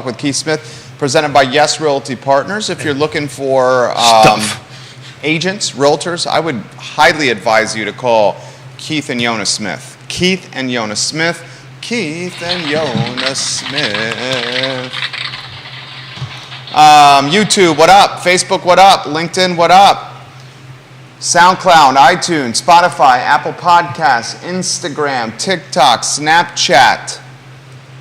with Keith Smith, presented by Yes Realty Partners. If you're looking for agents, realtors, I would highly advise you to call Keith and Yona Smith. Keith and Yona Smith. Keith and Yona Smith. YouTube, what up? Facebook, what up? LinkedIn, what up? SoundCloud, iTunes, Spotify, Apple Podcasts, Instagram, TikTok, Snapchat.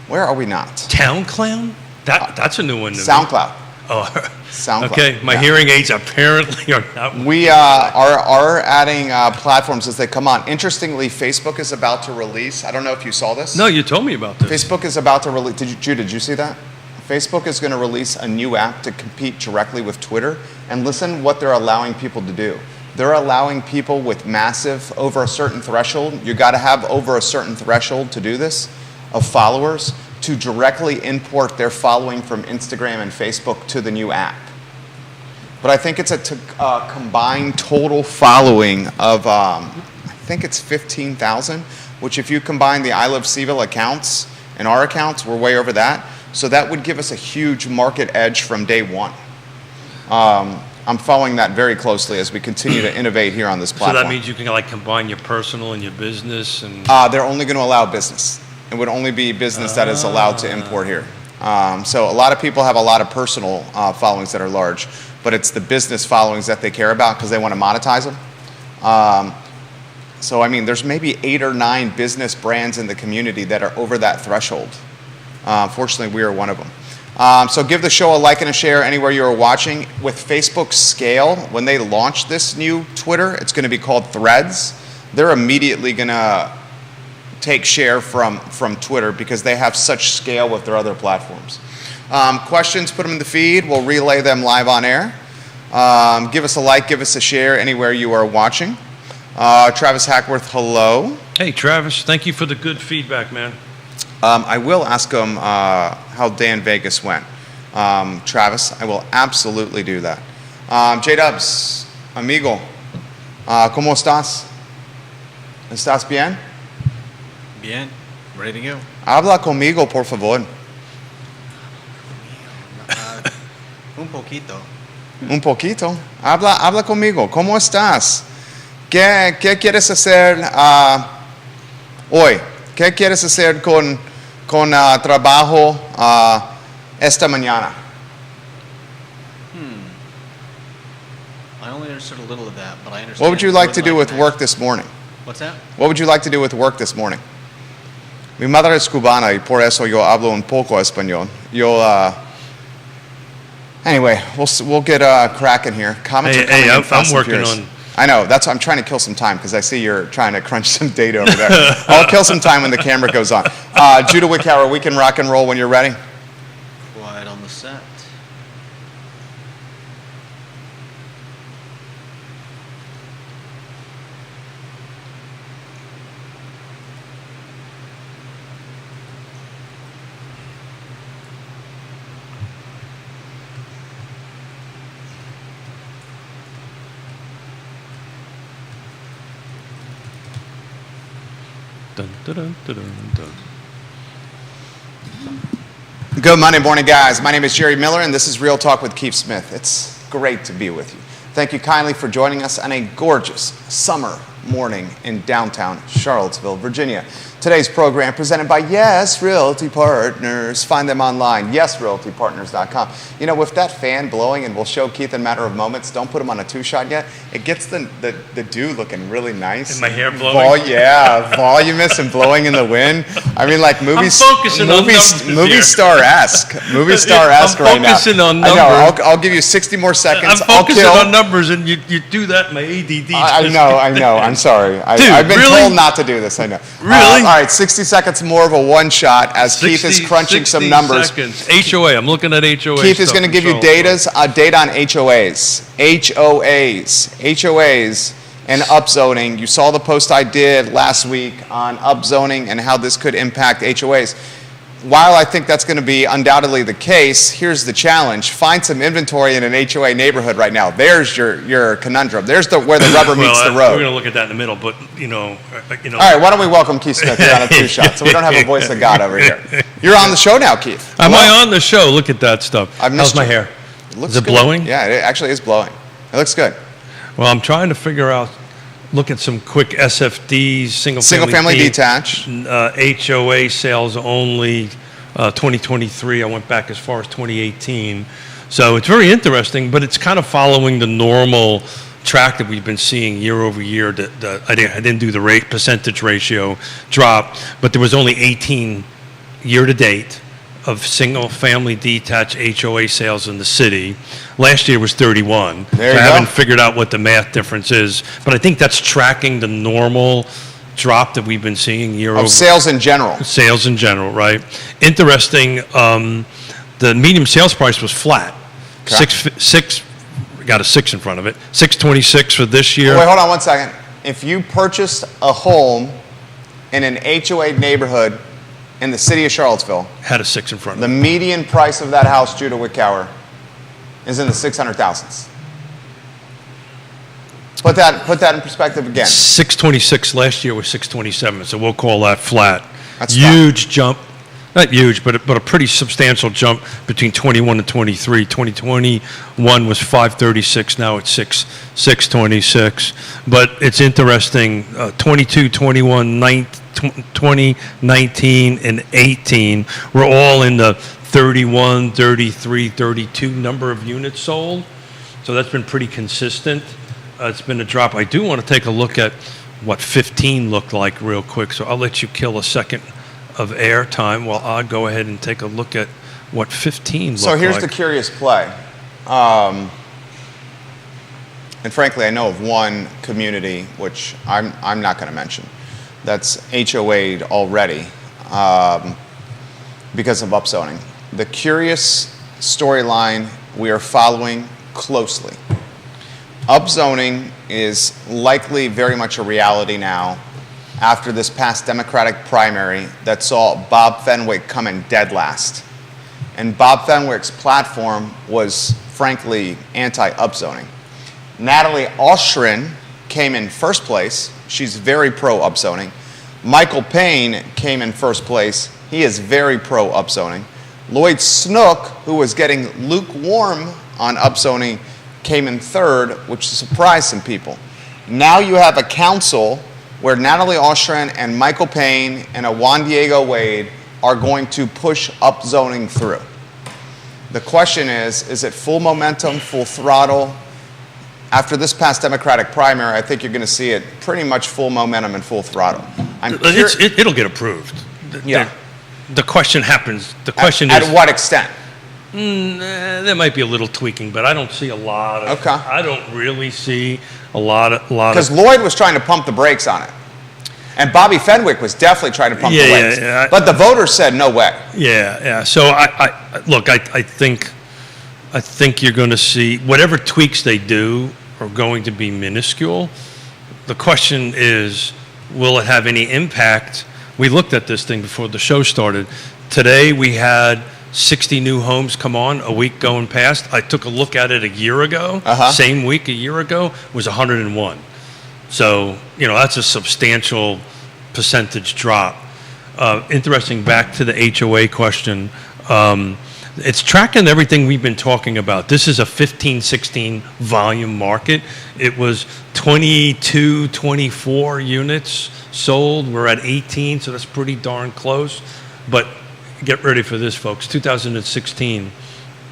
Where are we not? Town Clown? That's a new one to me. SoundCloud. Oh, SoundCloud. Okay, my hearing aids apparently are not. We are adding platforms as they come on. Interestingly, Facebook is about to release. I don't know if you saw this. No, you told me about this. Facebook is about to release. Did you see that? Facebook is going to release a new app to compete directly with Twitter. And listen what they're allowing people to do. They're allowing people with massive, over a certain threshold, you got to have over a certain threshold to do this, of followers, to directly import their following from Instagram and Facebook to the new app. But I think it's a combined total following of, I think it's 15,000, which if you combine the I Love Seville accounts and our accounts, we're way over that. So that would give us a huge market edge from day one. I'm following that very closely as we continue to innovate here on this platform. So that means you can like combine your personal and your business and... They're only going to allow business. It would only be business that is allowed to import here. So a lot of people have a lot of personal followings that are large, but it's the business followings that they care about because they want to monetize them. So I mean, there's maybe 8 or 9 business brands in the community that are over that threshold. Fortunately, we are one of them. So give the show a like and a share anywhere you are watching. With Facebook Scale, when they launch this new Twitter, it's going to be called Threads. They're immediately going to take share from Twitter because they have such scale with their other platforms. Questions, put them in the feed. We'll relay them live on air. Give us a like, give us a share anywhere you are watching. Travis Hackworth, hello. Hey, Travis, thank you for the good feedback, man. I will ask him how Dan Vegas went. Travis, I will absolutely do that. J-Dubs, amigo, ¿cómo estás? ¿Estás bien? Bien, ready to go. Habla conmigo, por favor. Un poquito. Un poquito. Habla conmigo. ¿Cómo estás? ¿Qué quieres hacer hoy? ¿Qué quieres hacer con trabajo esta mañana? I only understood a little of that, but I understand. What would you like to do with work this morning? What's that? What would you like to do with work this morning? Mi madre es cubana y por eso yo hablo un poco español. Anyway, we'll get cracking here. Comments are coming in fast and furious. I know, that's why I'm trying to kill some time because I see you're trying to crunch some data over there. I'll kill some time when the camera goes on. Judah Wickhauer, we can rock and roll when you're ready. Quiet on the set. Dun, dun, dun, dun, dun. Good Monday morning, guys. My name is Jerry Miller, and this is Real Talk with Keith Smith. It's great to be with you. Thank you kindly for joining us on a gorgeous summer morning in downtown Charlottesville, Virginia. Today's program presented by Yes Realty Partners. Find them online, yesrealtypartners.com. You know, with that fan blowing, and we'll show Keith in a matter of moments, don't put him on a 2-shot yet, it gets the dude looking really nice. Is my hair blowing? Voluminous and blowing in the wind. I mean, like movie star-esque right now. I'm focusing on numbers. I know, I'll give you 60 more seconds. I'm focusing on numbers, and you do that, my ADD. I know. I'm sorry. I've been told not to do this. I know. Really? All right, 60 seconds more of a one-shot as Keith is crunching some numbers. Seconds. HOA. I'm looking at HOA. Keith is going to give you data on HOAs. HOAs and upzoning. You saw the post I did last week on upzoning and how this could impact HOAs. While I think that's going to be undoubtedly the case, here's the challenge. Find some inventory in an HOA neighborhood right now. There's your conundrum. There's where the rubber meets the road. We're going to look at that in the middle, but, you know. All right, why don't we welcome Keith Smith here on a 2-shot so we don't have a voice of God over here. You're on the show now, Keith. Am Hello. I on the show? Look at that stuff. I've How's missed my you. hair? It looks Is it good. blowing? Yeah, it actually is blowing. It looks good. Well, I'm trying to figure out, look at some quick SFDs, Single family detached. HOA sales only, 2023. I went back as far as 2018. So it's very interesting, but it's kind of following the normal track that we've been seeing year over year. I didn't do the rate percentage ratio drop, but there was only 18 year to date of single family detached HOA sales in the city. Last year was 31. There so you I haven't go. figured out what the math difference is, but I think that's tracking the normal drop that we've been seeing year over Of sales in general. sales in general, right? Interesting, the medium sales price was flat. Okay. Six, got a 6 in front of it. 626 for this year. Wait, hold on one second. If you purchased a home in an HOA neighborhood in the city of Charlottesville, Had a 6 in front the of it. median price of that house, Judah Wickower, is in the 600,000s. Put that in perspective again. 626 last year was 627, so we'll call that flat. That's fine. Huge jump. Not huge, but a pretty substantial jump between 21 and 23. 2021 was 536, now it's 626. But it's interesting, 22, 21, 20, 19, and 18 were all in the 31, 33, 32 number of units sold. So that's been pretty consistent. It's been a drop. I do want to take a look at what 15 looked like real quick, so I'll let you kill a second of air time while I go ahead and take a look at what 15 looked like. So here's the curious play. And frankly, I know of one community, which I'm not going to mention, that's HOA'd already because of upzoning. The curious storyline we are following closely. Upzoning is likely very much a reality now after this past Democratic primary that saw Bob Fenwick come in dead last. And Bob Fenwick's platform was, frankly, anti-upzoning. Natalie Oshrin came in first place. She's very pro-upzoning. Michael Payne came in first place. He is very pro-upzoning. Lloyd Snook, who was getting lukewarm on upzoning, came in third, which surprised some people. Now you have a council where Natalie Oshrin and Michael Payne and a Juan Diego Wade are going to push upzoning through. The question is it full momentum, full throttle? After this past Democratic primary, I think you're going to see it pretty much full momentum and full throttle. It'll get approved. Yeah. The question happens. The question at is, what extent? there might be a little tweaking, but I don't see a lot of. Okay. I don't really see a lot of. Because Lloyd was trying to pump the brakes on it. And Bobby Fenwick was definitely trying to pump the brakes. But the voters said no way. Yeah. So I think you're going to see whatever tweaks they do are going to be minuscule. The question is, will it have any impact? We looked at this thing before the show started. Today we had 60 new homes come on a week going past. I took a look at it a year ago. Same week a year ago was 101. So, that's a substantial percentage drop. Interesting, back to the HOA question. It's tracking everything we've been talking about. This is a 15, 16 volume market. It was 22, 24 units sold. We're at 18, so that's pretty darn close. But get ready for this, folks. 2016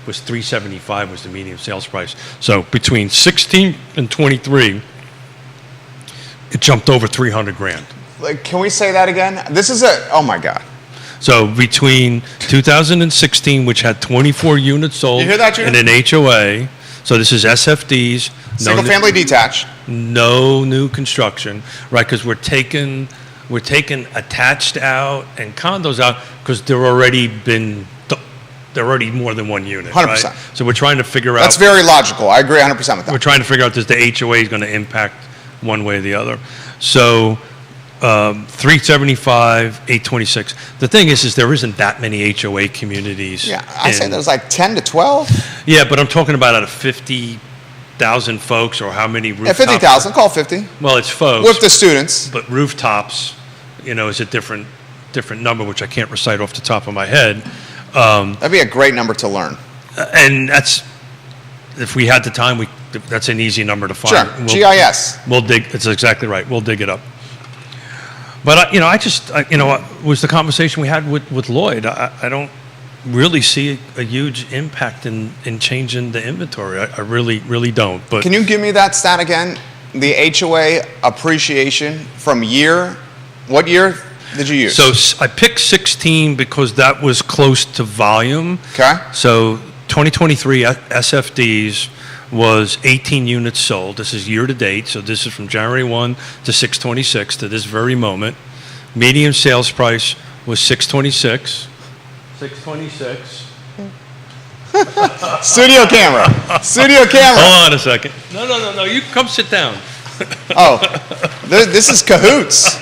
was $375 was the median sales price. So between 16 and 23, it jumped over 300 grand. Like, can we say that again? Oh my God. So between 2016, which had 24 units sold You hear that, Judah? in an HOA, so this is SFDs, Single family detached. no new construction, right? Because we're taking attached out and condos out because they're already more than one unit, 100%. right? So we're trying to figure out. That's very logical. I agree 100% with We're that. trying to figure out does the HOA is going to impact one way or the other. So 375, 826. The thing is there isn't that many HOA communities. Yeah, I say there's like 10 to 12. Yeah, but I'm talking about out of 50,000 folks or how many Yeah, rooftops. 50,000. Call 50. Well, it's folks. With the students. But rooftops, is a different different number, which I can't recite off the top of my head. That'd be a great number to learn. And that's, if we had the time, that's an easy number to find. Sure, GIS. We'll dig, it's exactly right, we'll dig it up. But, it was the conversation we had with Lloyd. I don't really see a huge impact in changing the inventory. I really, really don't. But Can you give me that stat again? The HOA appreciation from what year did you use? So I picked 16 because that was close to volume. Okay. So 2023 SFDs was 18 units sold. This is year to date. So this is from January 1 to 6/26 to this very moment. Median sales price was 626. 626. Studio camera. Studio camera. Hold on a second. No. You come sit down. Oh, this is cahoots.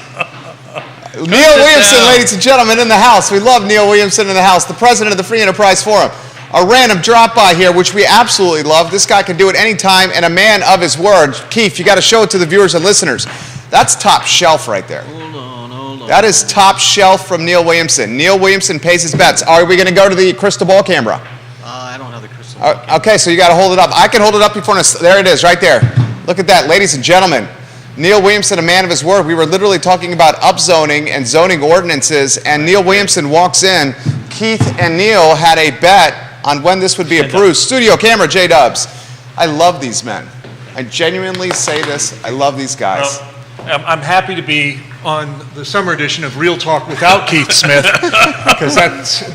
Neil Williamson, down. ladies and gentlemen, in the house. We love Neil Williamson in the house, the president of the Free Enterprise Forum. A random drop-by here, which we absolutely love. This guy can do it anytime, and a man of his word. Keith, you got to show it to the viewers and listeners. That's top shelf right there. Hold on. That is top shelf from Neil Williamson. Neil Williamson pays his bets. Are we going to go to the crystal ball camera? I don't have the crystal ball. Okay, so you got to hold it up. I can hold it up before. There it is, right there. Look at that, ladies and gentlemen. Neil Williamson, a man of his word. We were literally talking about upzoning and zoning ordinances, and Neil Williamson walks in. Keith and Neil had a bet on when this would be approved. Studio camera, J-Dubs. I love these men. I genuinely say this. I love these guys. Well, I'm happy to be on the summer edition of Real Talk without Keith Smith, because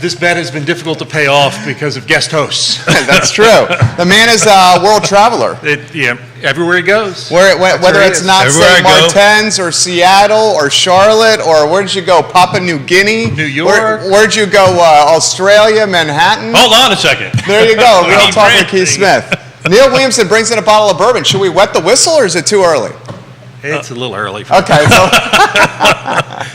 this bet has been difficult to pay off because of guest hosts. That's true. The man is a world traveler. Everywhere he goes. Whether it's not Everywhere St. I go. Martin's or Seattle or Charlotte or where did you go? Papua New Guinea? New York. Where'd you go? Australia, Manhattan? Hold on a second. There you go. We Real need Talk with branding. Keith Smith. Neil Williamson brings in a bottle of bourbon. Should we wet the whistle or is it too early? It's a little early for Okay. So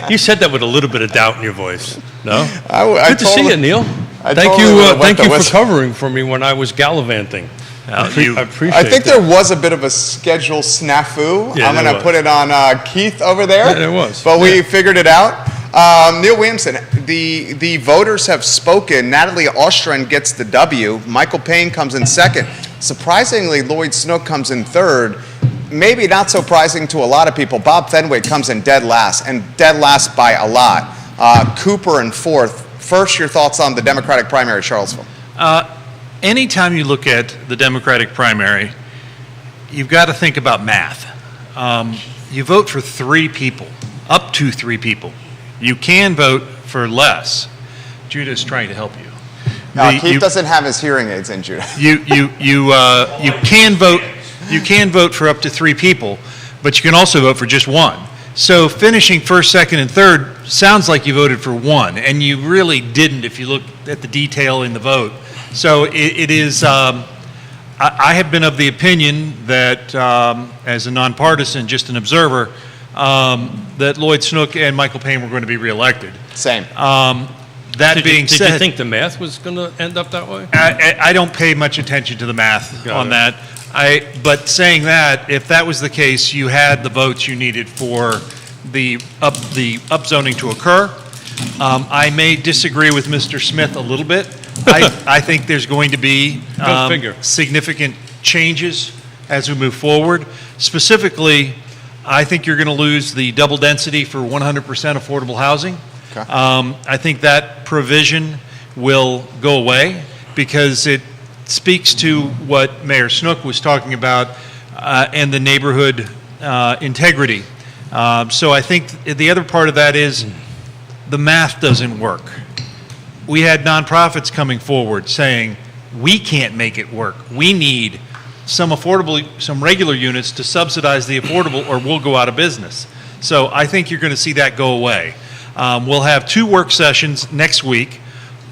You said that with a little bit of doubt in your voice. No? I Good to see you, Neil. I Thank totally you. would've wet Thank the you for whistle. covering for me when I was gallivanting. I appreciate. I think that. there was a bit of a schedule snafu. Yeah, I'm there going to was. put it on Keith over there. Yeah, there was. But we figured it out. Neil Williamson, the voters have spoken. Natalie Ostrom gets the W. Michael Payne comes in second. Surprisingly, Lloyd Snook comes in third. Maybe not surprising to a lot of people. Bob Fenwick comes in dead last, and dead last by a lot. Cooper in fourth. First, your thoughts on the Democratic primary, Charlottesville? Anytime you look at the Democratic primary, you've got to think about math. You vote for 3 people, up to 3 people. You can vote for less. Judah's trying to help you. Keith doesn't have his hearing aids in, Judah. You can vote. You can vote for up to 3 people, but you can also vote for just 1. So finishing first, second, and third sounds like you voted for 1, and you really didn't if you look at the detail in the vote. So it is. I have been of the opinion that, as a nonpartisan, just an observer, that Lloyd Snook and Michael Payne were going to be reelected. Same. That being Did said, you think the math was going to end up that way? I don't pay much attention to the math Got on it. that. But saying that, if that was the case, you had the votes you needed for the upzoning to occur. I may disagree with Mr. Smith a little bit. I think there's going to be Go figure. significant changes as we move forward. Specifically, I think you're going to lose the double density for 100% affordable housing. Okay. I think that provision will go away because it speaks to what Mayor Snook was talking about and the neighborhood integrity. So I think the other part of that is the math doesn't work. We had nonprofits coming forward saying, we can't make it work. We need some regular units to subsidize the affordable or we'll go out of business. So I think you're going to see that go away. We'll have 2 work sessions next week.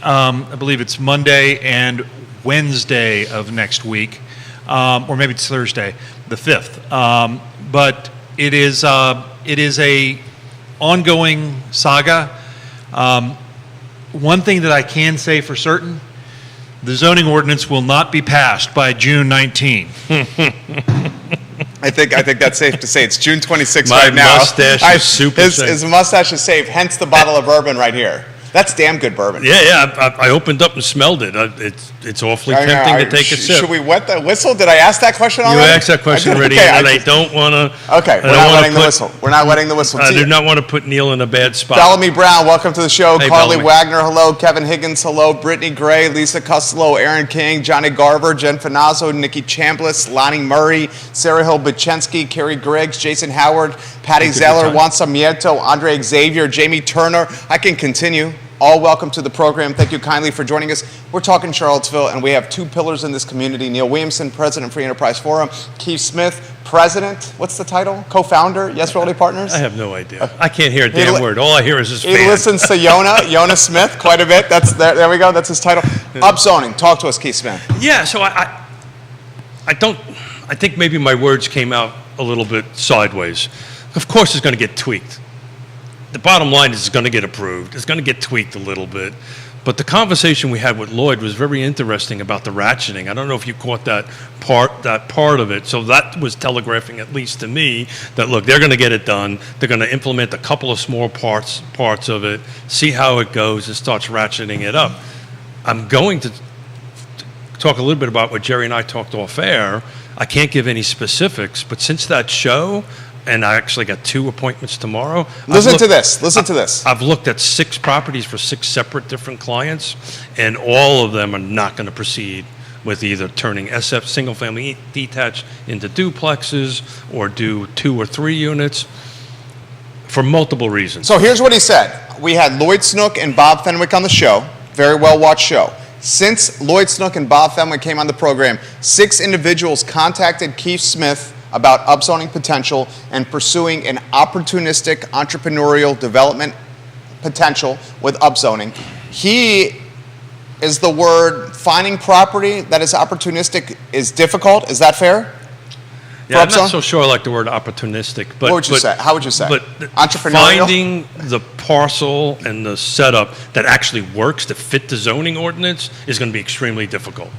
I believe it's Monday and Wednesday of next week, or maybe it's Thursday, the 5th. But it is a ongoing saga. One thing that I can say for certain, the zoning ordinance will not be passed by June 19. I think that's safe to say. It's June 26th My right now. mustache is super his, safe. his mustache is safe, hence the bottle of bourbon right here. That's damn good bourbon. Yeah. I opened up and smelled it. It's awfully All right, tempting all to right. take a sip. Should we wet the whistle? Did I ask that question You already? asked that question I did? already, Okay, and I don't want to. Okay, we're not wetting the whistle. We're not wetting the whistle. I do not want to put Neil in a bad spot. Bellamy Brown, welcome to the show. Hey, Carly Bellamy. Wagner, hello. Kevin Higgins, hello. Brittany Gray, Lisa Costello, Aaron King, Johnny Garver, Jen Finazzo, Nikki Chambliss, Lonnie Murray, Sarah Hill Bachensky, Carrie Griggs, Jason Howard, Patty Take a good Zeller, time. Juan Samieto, Andre Xavier, Jamie Turner. I can continue. All welcome to the program. Thank you kindly for joining us. We're talking Charlottesville, and we have two pillars in this community. Neil Williamson, President, Free Enterprise Forum. Keith Smith, President. What's the title? Co-founder, Yes Realty Partners? I have no idea. I can't hear a He damn li- word. All I hear is his He fan. listens to Yona Smith quite a bit. There we go. That's his title. Upzoning. Talk to us, Keith Smith. Yeah, so I think maybe my words came out a little bit sideways. Of course it's going to get tweaked. The bottom line is it's going to get approved. It's going to get tweaked a little bit. But the conversation we had with Lloyd was very interesting about the ratcheting. I don't know if you caught that part of it. So that was telegraphing, at least to me, that look, they're going to get it done. They're going to implement a couple of small parts of it, see how it goes, and starts ratcheting it up. I'm going to talk a little bit about what Jerry and I talked off air. I can't give any specifics, but since that show, and I actually got 2 appointments tomorrow. Listen to this. I've looked at 6 properties for 6 separate different clients, and all of them are not going to proceed with either turning SF single-family detached into duplexes or do 2 or 3 units for multiple reasons. So here's what he said. We had Lloyd Snook and Bob Fenwick on the show. Very well-watched show. Since Lloyd Snook and Bob Fenwick came on the program, 6 individuals contacted Keith Smith about upzoning potential and pursuing an opportunistic entrepreneurial development potential with upzoning. He is the word finding property that is opportunistic is difficult. Is that fair? Yeah, I'm upzone? not so sure I like the word opportunistic. But, What would you say? How would you say? But Entrepreneurial? finding the parcel and the setup that actually works to fit the zoning ordinance is going to be extremely difficult.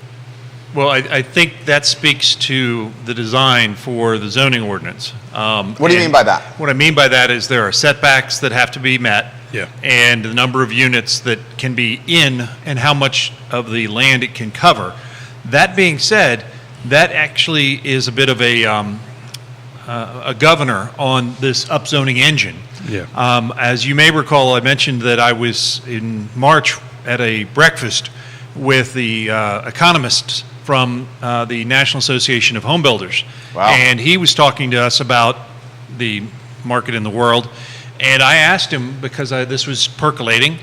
Well, I think that speaks to the design for the zoning ordinance. What do you mean by that? What I mean by that is there are setbacks that have to be met. Yeah. And the number of units that can be in and how much of the land it can cover. That being said, that actually is a bit of a governor on this upzoning engine. Yeah. As you may recall, I mentioned that I was in March at a breakfast with the economists from the National Association of Home Builders. Wow. And he was talking to us about the market in the world. And I asked him, because this was percolating,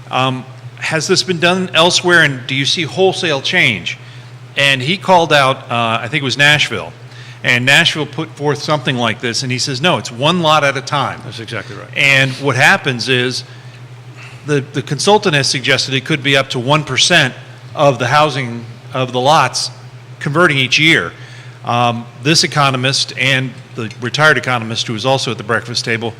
has this been done elsewhere, and do you see wholesale change? And he called out, I think it was Nashville. And Nashville put forth something like this, and he says, no, it's one lot at a time. That's exactly right. And what happens is the consultant has suggested it could be up to 1% of the housing of the lots converting each year. This economist and the retired economist who was also at the breakfast table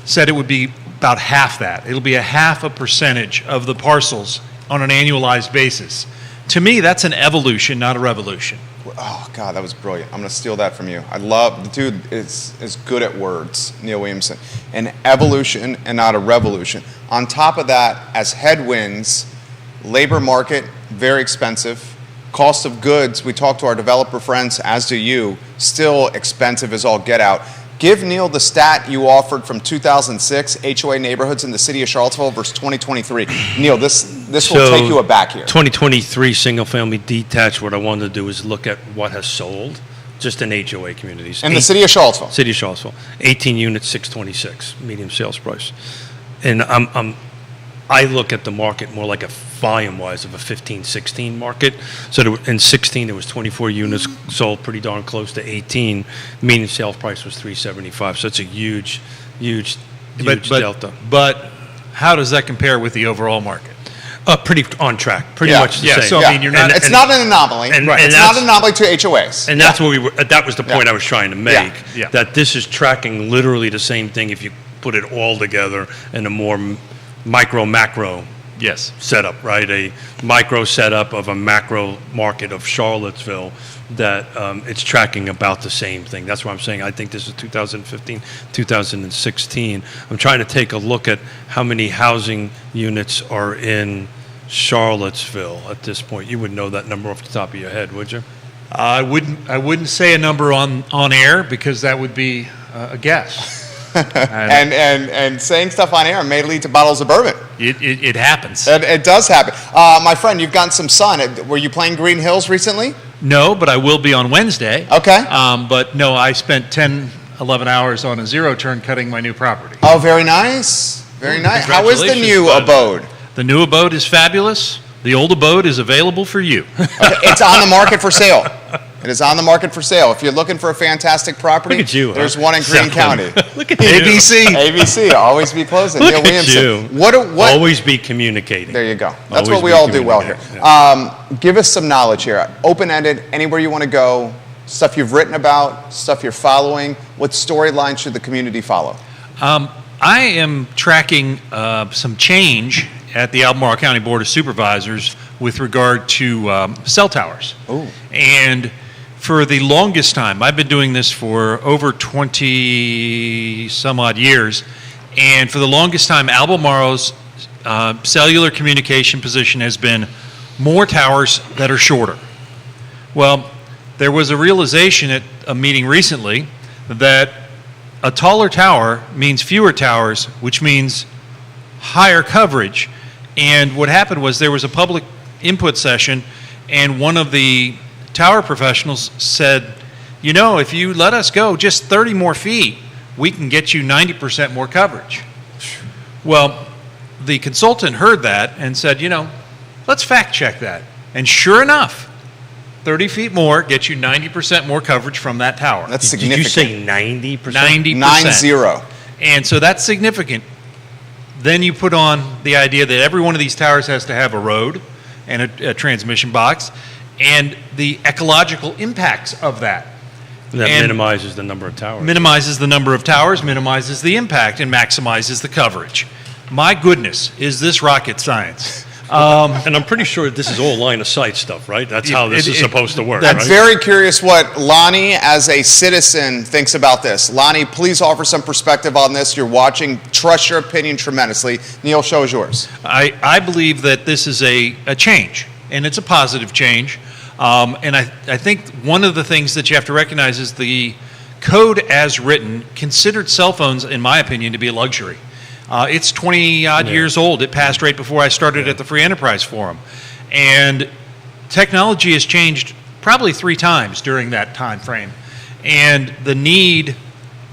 said it would be about half that. It'll be a 0.5% of the parcels on an annualized basis. To me, that's an evolution, not a revolution. Oh, God, that was brilliant. I'm going to steal that from you. I love, the dude is good at words, Neil Williamson. An evolution and not a revolution. On top of that, as headwinds, labor market, very expensive. Cost of goods, we talk to our developer friends, as do you, still expensive as all get out. Give Neil the stat you offered from 2006, HOA neighborhoods in the city of Charlottesville versus 2023. Neil, this will take you aback here. 2023 single-family detached, what I wanted to do is look at what has sold, just in HOA communities. In the city of Charlottesville. City of Charlottesville, 18 units, 626, medium sales price. And I look at the market more like a volume-wise of a 15-16 market. So in 16, there was 24 units sold, pretty darn close to 18. Median sales price was 375. So it's a huge delta. But how does that compare with the overall market? Pretty on track, pretty Yeah, much the yeah, same. so I mean, you're not- It's not an anomaly. and It's that's- not an anomaly to HOAs. And that's what we were. That was the point Yeah. I was trying to make. Yeah. That this is tracking literally the same thing if you put it all together in a more micro macro Yes. setup, right? A micro setup of a macro market of Charlottesville that it's tracking about the same thing. That's why I'm saying I think this is 2015, 2016. I'm trying to take a look at how many housing units are in Charlottesville at this point. You would know that number off the top of your head, would you? I wouldn't say a number on air because that would be a guess. And saying stuff on air may lead to bottles of bourbon. It happens. It does happen. My friend, you've gotten some sun. Were you playing Green Hills recently? No, but I will be on Wednesday. Okay. But no, I spent 10, 11 hours on a zero turn cutting my new property. Oh, very nice. Very nice. How is the Congratulations, new bud. abode? The new abode is fabulous. The old abode is available for you. Okay, it's on the market for sale. It is on the market for sale. If you're looking for a fantastic property, Look at you. there's huh? one in Greene County. Look at you. ABC. ABC, always be closing. Look Neil at Williamson. you. What? Always be communicating. There you go. That's Always what we be all do well here. communicating, Give us some knowledge here. Open-ended, anywhere you want to go, stuff you've written about, stuff you're following. What storyline should the community follow? I am tracking some change at the Albemarle County Board of Supervisors with regard to cell towers. Ooh. And for the longest time, I've been doing this for over 20 some odd years, and for the longest time, Albemarle's cellular communication position has been more towers that are shorter. Well, there was a realization at a meeting recently that a taller tower means fewer towers, which means higher coverage. And what happened was there was a public input session, and one of the tower professionals said, you know, if you let us go just 30 more feet, we can get you 90% more coverage. Well, the consultant heard that and said, you know, let's fact check that. And sure enough, 30 feet more gets you 90% more coverage from that tower. That's Did significant. you say 90%? 90%. 9-0. And so that's significant. Then you put on the idea that every one of these towers has to have a road and a transmission box, and the ecological impacts of that. That And minimizes the number of towers. minimizes the number of towers, minimizes the impact, and maximizes the coverage. My goodness, is this rocket science? And I'm pretty sure this is all line of sight stuff, right? That's how this is supposed to work, I'm right? very curious what Lonnie, as a citizen, thinks about this. Lonnie, please offer some perspective on this. You're watching. Trust your opinion tremendously. Neil, show is yours. I believe that this is a change, and it's a positive change. And I think one of the things that you have to recognize is the code as written considered cell phones, in my opinion, to be a luxury. It's 20-odd years old. It passed right before I started at the Free Enterprise Forum. And technology has changed probably 3 times during that time frame. And the need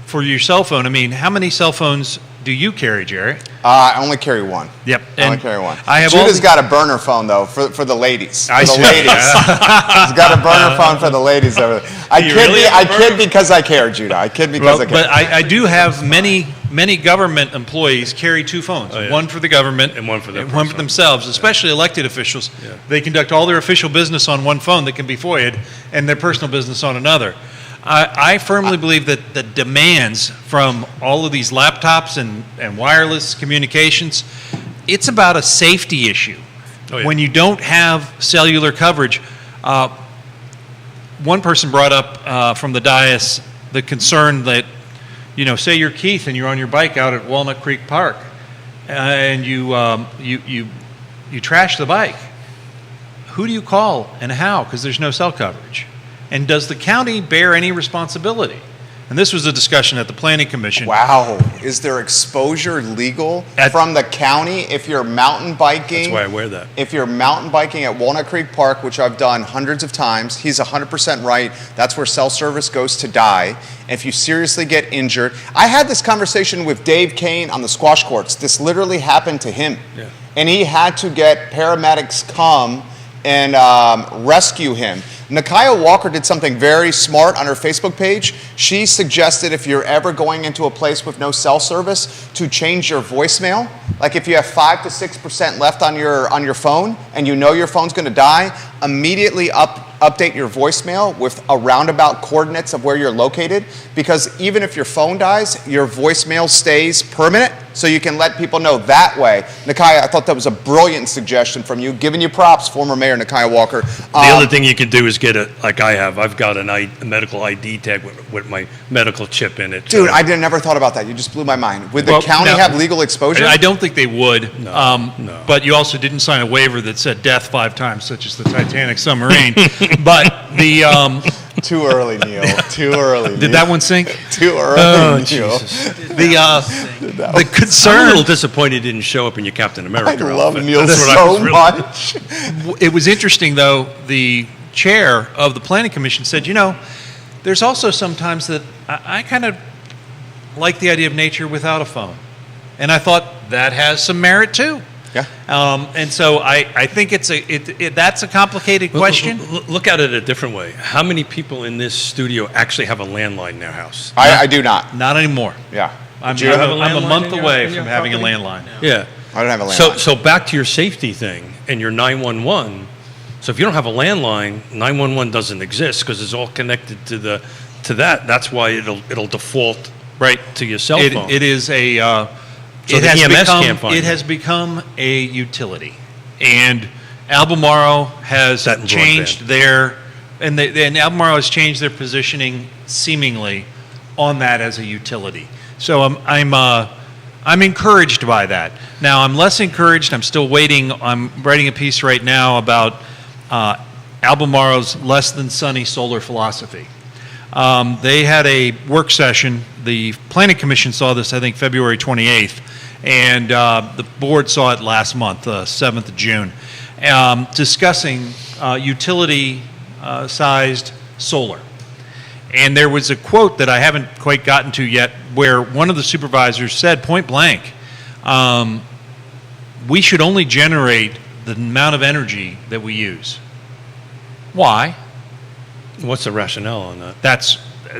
for your cell phone, I mean, how many cell phones do you carry, Jerry? I only carry one. Yep. I only And carry one. I have Judah's all- got a burner phone, though, for the ladies. I For the see. ladies. He's got a burner phone for the ladies over there. I You kid, really have a I kid because I care, Judah. I kid because I care. But I do have many government employees carry 2 phones, Oh, yeah. one for the government And one for their one for personal. themselves, especially elected officials. Yeah. They conduct all their official business on one phone that can be FOIA'd and their personal business on another. I firmly believe that the demands from all of these laptops and wireless communications, it's about a safety issue. Oh, yeah. When you don't have cellular coverage, one person brought up from the dais the concern that, you know, say you're Keith and you're on your bike out at Walnut Creek Park, and you trash the bike. Who do you call and how? Because there's no cell coverage. And does the county bear any responsibility? And this was a discussion at the Planning Commission. Wow. Is there exposure legal At- from the county if you're mountain biking? That's why I wear that. If you're mountain biking at Walnut Creek Park, which I've done hundreds of times, he's 100% right. That's where cell service goes to die. If you seriously get injured, I had this conversation with Dave Kane on the squash courts. This literally happened to him. Yeah. And he had to get paramedics come and rescue him. Nakia Walker did something very smart on her Facebook page. She suggested if you're ever going into a place with no cell service to change your voicemail. Like if you have 5 to 6% left on your phone and you know your phone's going to die, immediately update your voicemail with a roundabout coordinates of where you're located, because even if your phone dies, your voicemail stays permanent, so you can let people know that way. Nakia, I thought that was a brilliant suggestion from you. Giving you props, former Mayor Nakia Walker. The other thing you could do is get like I have. I've got a medical ID tag with my medical chip in it. Dude, I never thought about that. You just blew my mind. Would the Well, county now- have legal exposure? I don't think they would. No. But you also didn't sign a waiver that said death 5 times, such as the Titanic submarine. But the Too early, Neil. Too early. did that one sink? Too early, Oh, Neil. Jesus. The I'm a concern. little disappointed it didn't show up in your Captain I America love outfit. Neil That's what I so was really- much. It was interesting, though. The chair of the planning commission said, there's also sometimes that I kind of like the idea of nature without a phone, and I thought that has some merit too. Yeah. And so I think that's a complicated question. Look at it a different way. How many people in this studio actually have a landline in their house? I do not. Not anymore. Yeah. I'm, Do you have a I'm a landline month in your- away in your from having a property? landline. Yeah. I don't have a landline. So back to your safety thing and your 911. So if you don't have a landline, 911 doesn't exist because it's all connected to that. That's why it'll default right to your cell phone. It is a. So it the has EMS become, can't find it it. has become a utility, and Albemarle has That and changed broadband. and Albemarle has changed their positioning seemingly on that as a utility. So I'm encouraged by that. Now I'm less encouraged. I'm still waiting. I'm writing a piece right now about Albemarle's less than sunny solar philosophy. They had a work session. The Planning Commission saw this, I think, February 28th, and the board saw it last month, 7th of June, discussing utility-sized solar. And there was a quote that I haven't quite gotten to yet where one of the supervisors said point blank, we should only generate the amount of energy that we use. Why? What's the rationale on that?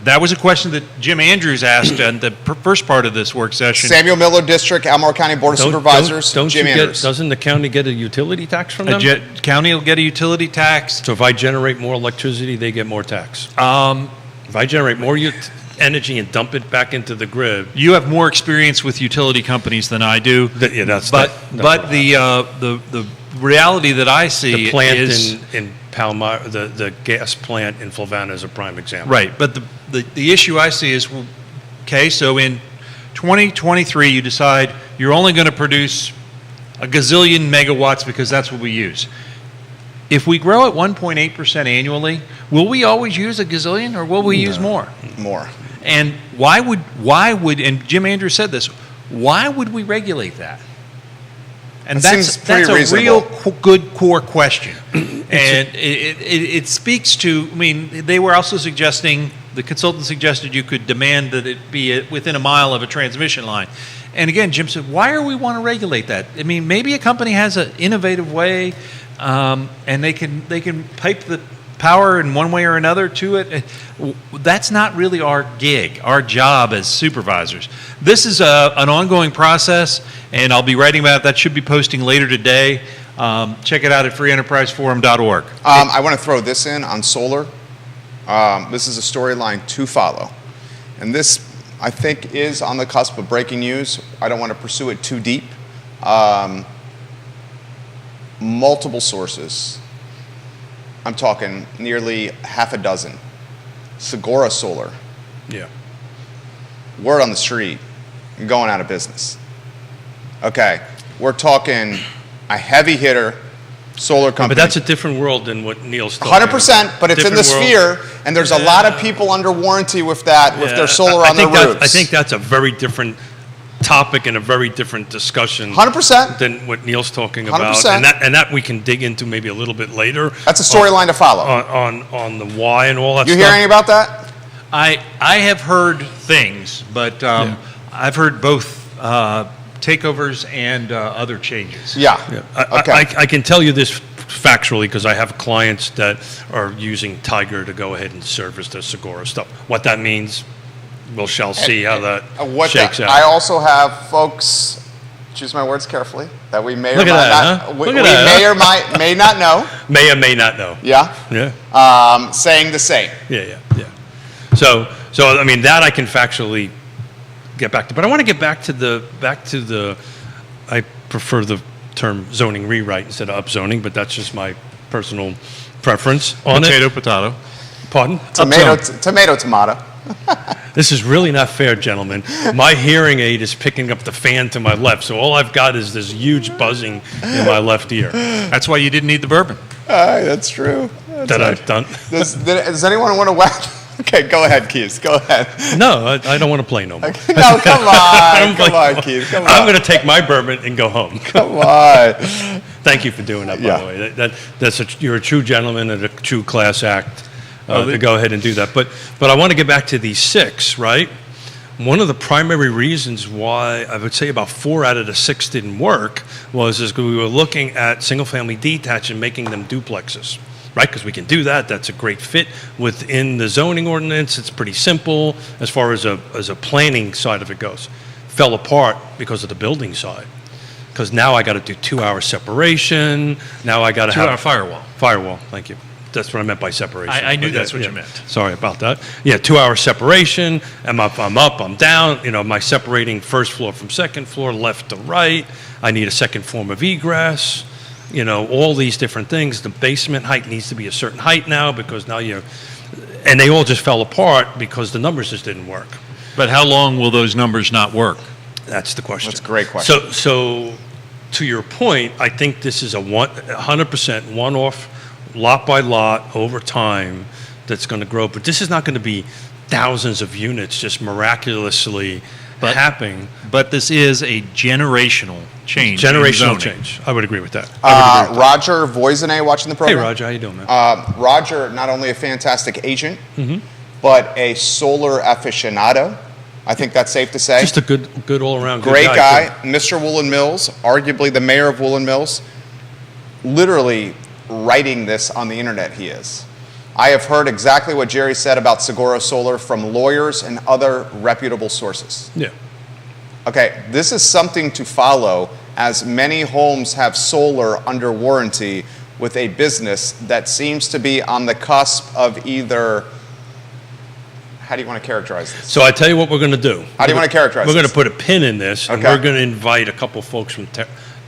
That was a question that Jim Andrews asked in the first part of this work session. Samuel Miller District, Albemarle County Board of Supervisors, Jim Andrews. Doesn't the county get a utility tax from A them? county will get a utility tax. So if I generate more electricity, they get more tax. If I generate more energy and dump it back into the grid, You have more experience with utility companies than I do. yeah, that's But what the reality that I see the plant is in Palmyra, the gas plant in Flavanna is a prime example. right. But the issue I see is, well, okay, so in 2023 you decide you're only going to produce a gazillion megawatts because that's what we use. If we grow at 1.8% annually, will we always use a gazillion or will we use more? More. And why would, and Jim Andrews said this, why would we regulate that? And That that's seems pretty a real reasonable. good core question. And it speaks to, I mean, they were also suggesting, the consultant suggested you could demand that it be within a mile of a transmission line. And again, Jim said, why do we want to regulate that? I mean, maybe a company has an innovative way, and they can pipe the power in one way or another to it. That's not really our gig, our job as supervisors. This is an ongoing process, and I'll be writing about it. That should be posting later today. Check it out at freeenterpriseforum.org. I want to throw this in on solar. This is a storyline to follow. And this, I think, is on the cusp of breaking news. I don't want to pursue it too deep. Multiple sources. I'm talking nearly half a dozen. Segura Solar, Yeah. word on the street, going out of business. Okay, we're talking a heavy hitter solar company. But that's a different world than what Neil's talking 100%, but it's in the Different world. sphere, and there's a lot of people under warranty with that, with their solar on their roofs. I think that's a very different topic and a very different discussion 100%. than what Neil's talking about. 100%. And that we can dig into maybe a little bit later. That's a storyline to follow. On the why and all that You stuff. hear anything about that? I have heard things, but I've heard both takeovers and other changes. Yeah. Yeah. Okay. I can tell you this factually, because I have clients that are using Tiger to go ahead and service their Segura stuff. What that means, we shall see how that shakes out. I also have folks, choose my words carefully, that we may Look or at might that, not, huh? we Look at we that, may or may not know, May or may not know. yeah, Yeah. saying the same. Yeah. So I mean, that I can factually get back to, but I want to get back to the. I prefer the term zoning rewrite instead of upzoning, but that's just my personal preference on Potato, it. potato. Pardon? Tomato. This is really not fair, gentlemen. My hearing aid is picking up the fan to my left, so all I've got is this huge buzzing in my left ear That's why you didn't need the bourbon. That's true. that I've done. Does anyone want to whack? Okay, go ahead, Keith. Go ahead. No, I don't want to play no more. No, come on. Come on, Keith. Come I'm on. going to take my bourbon and go home. Come on. Thank you for doing that, by Yeah. the way. You're a true gentleman and a true class act to go ahead and do that. But I want to get back to these 6, right? One of the primary reasons why I would say about 4 out of the 6 didn't work was we were looking at single-family detached and making them duplexes, right? Because we can do that. That's a great fit within the zoning ordinance. It's pretty simple as far as a planning side of it goes. Fell apart because of the building side. Because now I got to do 2-hour separation. Now I got to have 2-hour firewall. Firewall, thank you. That's what I meant by separation. I knew But that's what you meant. Sorry about that. Yeah, 2-hour separation. I'm up, I'm down. You know, my separating first floor from second floor, left to right. I need a second form of egress. You know, all these different things. The basement height needs to be a certain height now because now and they all just fell apart because the numbers just didn't work. But how long will those numbers not work? That's the question. That's a great question. So to your point, I think this is a 100% one-off, lot by lot, over time, that's going to grow. But this is not going to be thousands of units just miraculously happening. But this is a generational change. in Generational zoning. change. I would agree with that. Roger Voisinay watching the Hey, program. Roger, how you doing, man? Roger, not only a fantastic agent, Mm-hmm. but a solar aficionado. I think that's safe to say. Just a good all-around Great good guy. too. Mr. Woolen Mills, arguably the mayor of Woolen Mills, literally writing this on the internet, he is. I have heard exactly what Jerry said about Segura Solar from lawyers and other reputable sources. Yeah. Okay, this is something to follow, as many homes have solar under warranty with a business that seems to be on the cusp of either. How do you want to characterize this? So I tell you what we're going to do. How do you want to characterize We're going this? to put a pin in this, and Okay. we're going to invite a couple folks from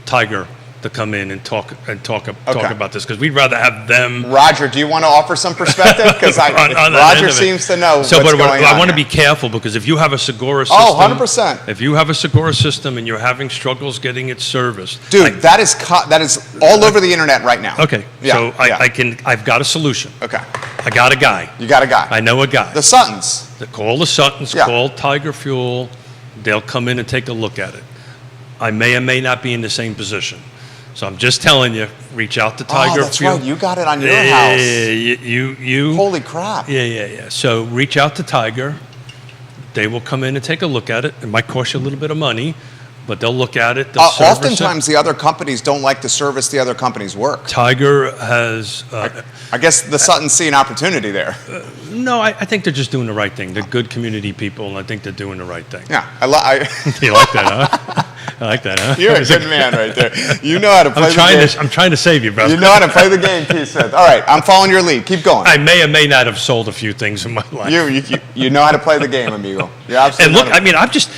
Tiger to come in and talk about this because we'd rather have them. Roger, do you want to offer some perspective? Because on that end Roger of it. seems to know So, what's but going on. I want to here. be careful because if you have a Segura system, 100%. If you have a Segura system and you're having struggles getting it serviced, Dude, that is all over the internet right now. okay. Yeah, So yeah. I've got a solution. Okay. I got a guy. You got a guy. I know a guy. The Suttons. Call the Suttons, Yeah. call Tiger Fuel. They'll come in and take a look at it. I may or may not be in the same position. So I'm just telling you, reach out to Tiger that's Fuel. right. You got it on your Yeah, house. you. Holy crap. Yeah. So reach out to Tiger. They will come in and take a look at it. It might cost you a little bit of money, but they'll look at it. They'll service it. Oftentimes, the other companies don't like to service the other company's work. Tiger has. I guess the Suttons see an opportunity there. No, I think they're just doing the right thing. They're good community people, and I think they're doing the right thing. Yeah, You like that, huh? I like that, huh? you're a good man right there. You know how to play the game. I'm trying to save you, brother. You know how to play the game, Keith Smith. All right, I'm following your lead. Keep going. I may or may not have sold a few things in my life. You know how to play the game, amigo. You're absolutely. And look, not- I mean, I'm just,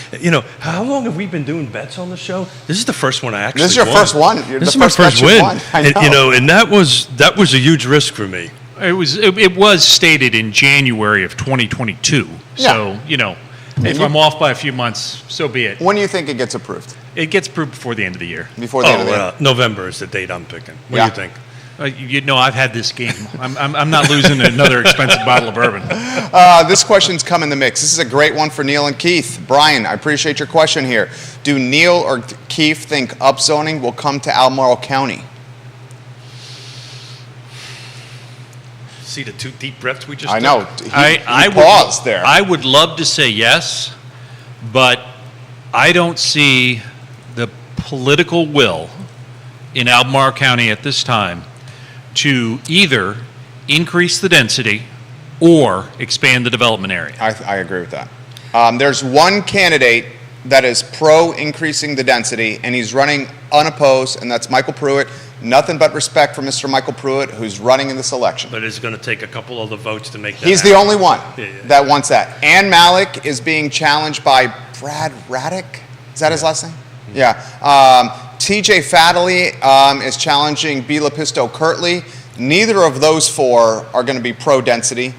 how long have we been doing bets on the show? This is the first one I actually This is your won. first one. You're This the is my first first bet you win. won. I And, know. and that was a huge risk for me. It was stated in January of 2022. So, if I'm off by a few months, so be it. When do you think it gets approved? It gets approved before the end of the year. Before the end of the year. November is the date I'm picking. What Yeah. do you think? I've had this game. I'm not losing another expensive bottle of bourbon. This question's come in the mix. This is a great one for Neil and Keith. Brian, I appreciate your question here. Do Neil or Keith think upzoning will come to Albemarle County? See the two deep breaths we just I took? know. He would- paused there. I would love to say yes, but I don't see the political will in Albemarle County at this time to either increase the density or expand the development area. I agree with that. There's one candidate that is pro increasing the density, and he's running unopposed, and that's Michael Pruitt. Nothing but respect for Mr. Michael Pruitt, who's running in this election. But it's going to take a couple of the votes to make that He's the happen. only one Yeah. that wants that. Ann Malik is being challenged by Brad Raddick. Is that his last name? Yeah. TJ Fadley is challenging Bila Pisto Kirtley. Neither of those four are going to be pro-density.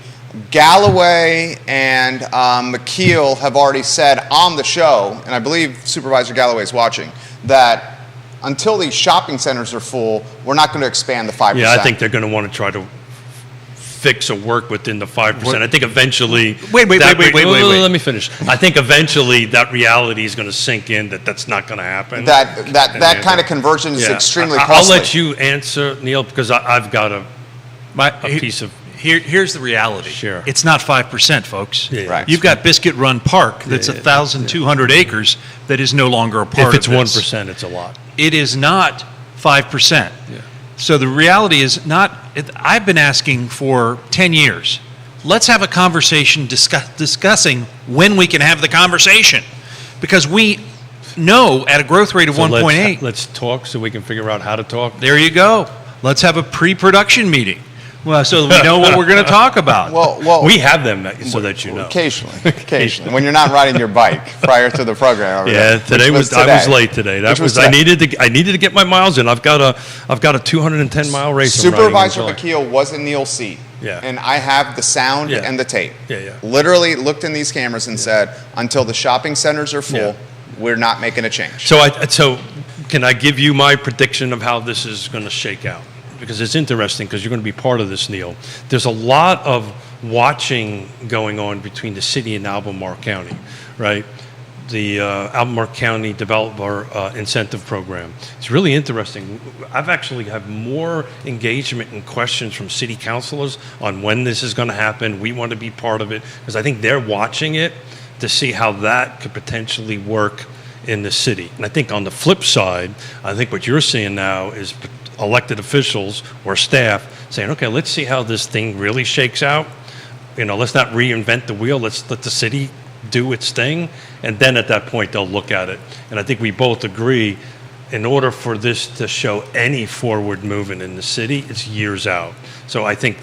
Galloway and McKeel have already said on the show, and I believe Supervisor Galloway is watching, that until these shopping centers are full, we're not going to expand the 5%. Yeah, I think they're going to want to try to fix or work within the 5%. I think eventually. Wait. Let me finish. I think eventually that reality is going to sink in that that's not going to happen. That kind of conversion is Yeah. extremely I'll costly. let you answer, Neil, because I've got a piece of. Here's the reality. Sure. It's not 5%, folks. Yeah, Right. You've got Biscuit Run Park that's 1,200 acres that is no longer a part If it's of this. 1%, it's a lot. It is not 5%. Yeah. So the reality is not, I've been asking for 10 years. Let's have a conversation discussing when we can have the conversation. Because we know at a growth rate of So 1.8. let's talk so we can figure out how to talk. There you go. Let's have a pre-production meeting. Well, so that we know what we're going to talk about. Well, We have them so that you know. Occasionally, when you're not riding your bike prior to the program. over Yeah, there, today which I was late today. That Which was was I today. needed to get my miles in. I've got a 210 mile race. I'm riding in Supervisor July. McKeel was in Neil's seat. Yeah. And I have the sound Yeah. and the tape. Yeah. Literally looked in these cameras and said, until the shopping centers are full, Yeah. we're not making a change. So can I give you my prediction of how this is going to shake out? Because it's interesting because you're going to be part of this, Neil. There's a lot of watching going on between the city and Albemarle County, right? The Albemarle County Developer Incentive Program. It's really interesting. I've actually had more engagement and questions from city councilors on when this is going to happen. We want to be part of it because I think they're watching it to see how that could potentially work in the city. And I think on the flip side, I think what you're seeing now is elected officials or staff saying, okay, let's see how this thing really shakes out. Let's not reinvent the wheel. Let's let the city do its thing. And then at that point, they'll look at it. And I think we both agree, in order for this to show any forward movement in the city, it's years out. So I think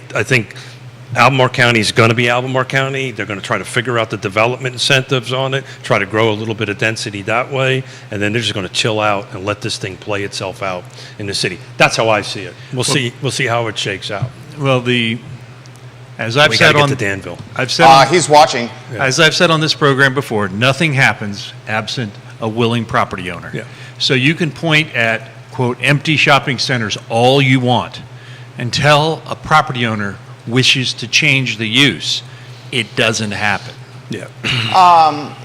Albemarle County is going to be Albemarle County. They're going to try to figure out the development incentives on it, try to grow a little bit of density that way, and then they're just going to chill out and let this thing play itself out in the city. That's how I see it. We'll see how it shakes out. Well, as I've We said got to on get to Danville. I've said on- He's watching. as I've said on this program before, nothing happens absent a willing property owner. Yeah. So you can point at, quote, empty shopping centers all you want until a property owner wishes to change the use. It doesn't happen. Yeah.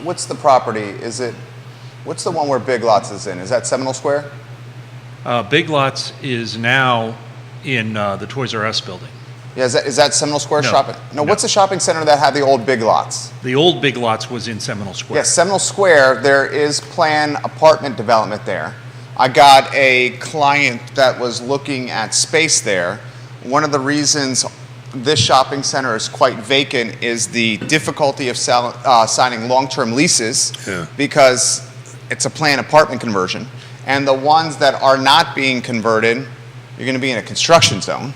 What's the property? What's the one where Big Lots is in? Is that Seminole Square? Big Lots is now in the Toys R Us building. Yeah, is that Seminole Square No. shopping? No, what's the shopping center that had the old Big Lots? The old Big Lots was in Seminole Square. Yes, Seminole Square, there is planned apartment development there. I got a client that was looking at space there. One of the reasons this shopping center is quite vacant is the difficulty of signing long-term leases Yeah. because it's a planned apartment conversion. And the ones that are not being converted, you're going to be in a construction zone.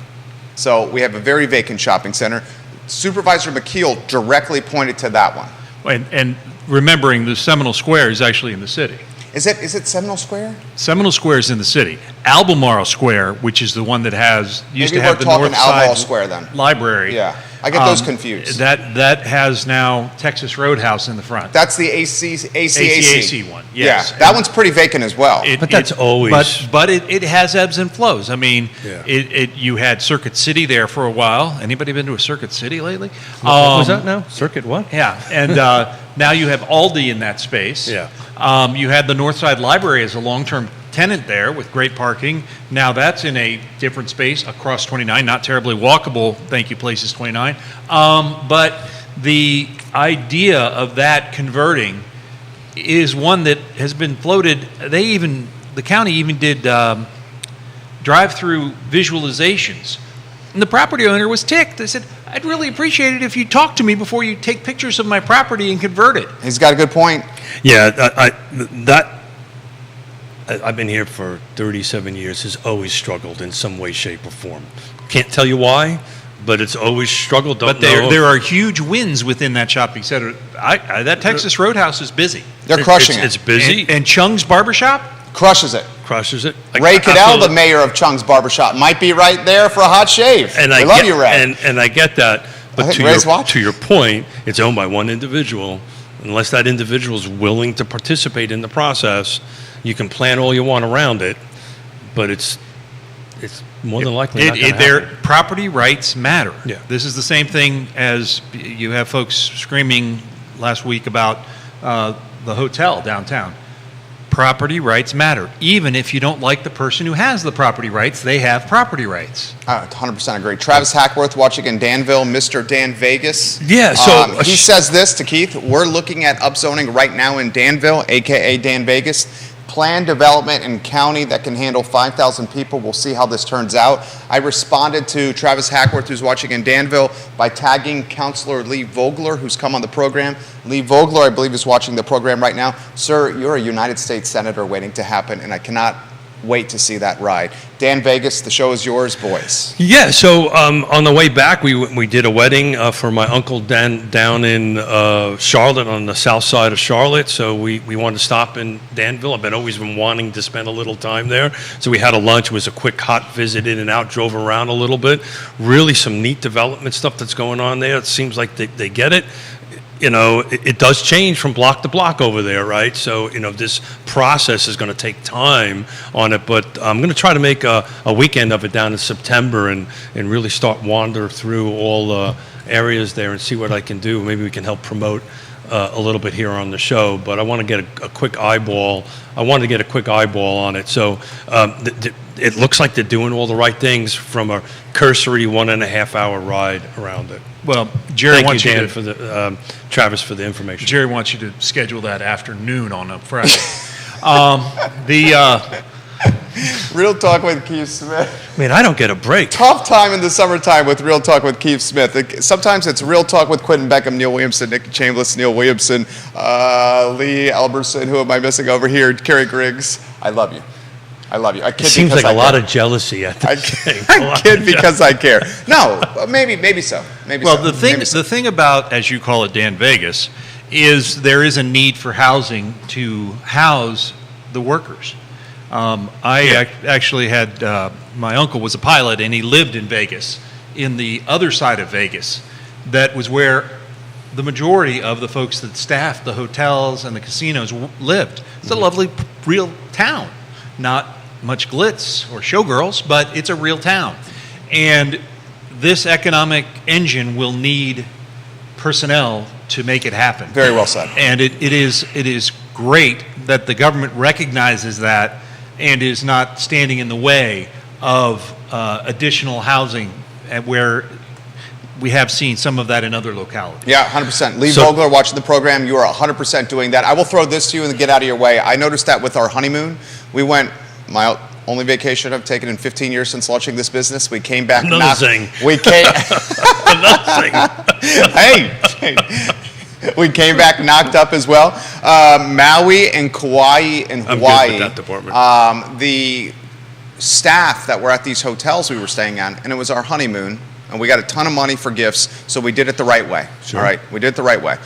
So we have a very vacant shopping center. Supervisor McKeel directly pointed to that one. And remembering the Seminole Square is actually in the city. Is it Seminole Square? Seminole Square is in the city. Albemarle Square, which is the one that used Maybe to have we're the talking north Albemarle side Square then. library. Yeah, I get those confused. That has now Texas Roadhouse in the front. That's the ACAC ACAC one, yes. Yeah, that one's pretty vacant as well. But that's always- But it has ebbs and flows. I mean, Yeah. you had Circuit City there for a while. Anybody been to a Circuit City lately? What was that now? Circuit what? Yeah, and now you have Aldi in that space. Yeah. You had the Northside Library as a long-term tenant there with great parking. Now that's in a different space across 29, not terribly walkable, thank you, Places 29. But the idea of that converting is one that has been floated. The county even did drive-through visualizations And the property owner was ticked. I said, I'd really appreciate it if you talk to me before you take pictures of my property and convert it. He's got a good point. Yeah, I've been here for 37 years, has always struggled in some way, shape, or form. Can't tell you why, but it's always struggled. But there are huge wins within that shopping center. That Texas Roadhouse is busy. They're crushing It's it. busy, And Chung's Barbershop? Crushes it. crushes it. Ray Cadell, the Absolutely. mayor of Chung's Barbershop, might be right there for a hot shave. And we I love get, you, Ray. And I get that, but think Ray's watching. to your point, it's owned by one individual. Unless that individual is willing to participate in the process, you can plan all you want around it, but it's more than likely not going to Their happen. property rights matter. Yeah. This is the same thing as you have folks screaming last week about the hotel downtown. Property rights matter. Even if you don't like the person who has the property rights, they have property rights. 100% agree. Travis Hackworth watching in Danville, Mr. Dan Vegas. Yeah, so- he says this to Keith, we're looking at upzoning right now in Danville, AKA Dan Vegas. Planned development in county that can handle 5,000 people. We'll see how this turns out. I responded to Travis Hackworth, who's watching in Danville, by tagging Councilor Lee Vogler, who's come on the program. Lee Vogler, I believe, is watching the program right now. Sir, you're a United States Senator waiting to happen, and I cannot wait to see that ride. Dan Vegas, the show is yours, boys. Yeah, so on the way back, we did a wedding for my uncle down in Charlotte, on the south side of Charlotte. So we wanted to stop in Danville. I've always been wanting to spend a little time there. So we had a lunch. It was a quick hot visit in and out, drove around a little bit. Really some neat development stuff that's going on there. It seems like they get it. You know, it does change from block to block over there, right? So, you know, this process is going to take time on it, but I'm going to try to make a weekend of it down in September and really start wander through all the areas there and see what I can do. Maybe we can help promote a little bit here on the show, but I want to get a quick eyeball. I wanted to get a quick eyeball on it. So it looks like they're doing all the right things from a cursory 1.5 hour ride around it. Well, Jerry Thank you, wants Dan, you to for the Travis, for the information. Jerry wants you to schedule that afternoon on a Friday. Real Talk with Keith Smith. I mean, I don't get a break. Tough time in the summertime with Real Talk with Keith Smith. Sometimes it's Real Talk with Quentin Beckham, Neil Williamson, Nick Chambliss, Neil Williamson, Lee Alberson. Who am I missing over here? Kerry Griggs. I love you. I love you. I kid It seems because like I a lot care. of jealousy at I this thing. I kid because I care. No, maybe so. Maybe Well, so. the thing about, as you call it, Dan Vegas, is there is a need for housing to house the workers. Actually had my uncle was a pilot, and he lived in Vegas, in the other side of Vegas. That was where the majority of the folks that staffed the hotels and the casinos lived. It's a lovely, real town. Not much glitz or showgirls, but it's a real town. And this economic engine will need personnel to make it happen. Very well said. And it is great that the government recognizes that and is not standing in the way of additional housing, and where we have seen some of that in other localities. Yeah, 100%. Lee So- Vogler watching the program, you are 100% doing that. I will throw this to you and get out of your way. I noticed that with our honeymoon, we went, my only vacation I've taken in 15 years since launching this business, we came back. Another thing. We came, Nothing. hey, we came back knocked up as well. Maui and Kauai and I'm good Hawaii. with that department. The staff that were at these hotels we were staying on, and it was our honeymoon, and we got a ton of money for gifts, so we did it the right way. Sure. All right, we did it the right way.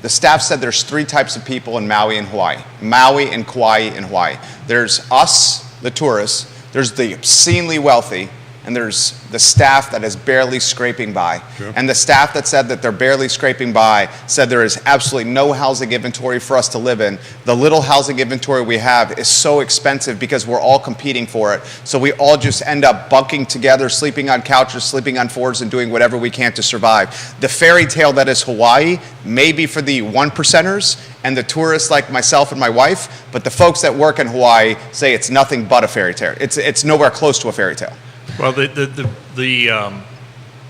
The staff said there's 3 types of people in Maui and Hawaii. Maui and Kauai and Hawaii. There's us, the tourists, there's the obscenely wealthy, and there's the staff that is barely scraping by. Sure. And the staff that said that they're barely scraping by said there is absolutely no housing inventory for us to live in. The little housing inventory we have is so expensive because we're all competing for it. So we all just end up bunking together, sleeping on couches, sleeping on floors, and doing whatever we can to survive. The fairy tale that is Hawaii may be for the 1%ers and the tourists like myself and my wife, but the folks that work in Hawaii say it's nothing but a fairy tale. It's nowhere close to a fairy tale. Well, the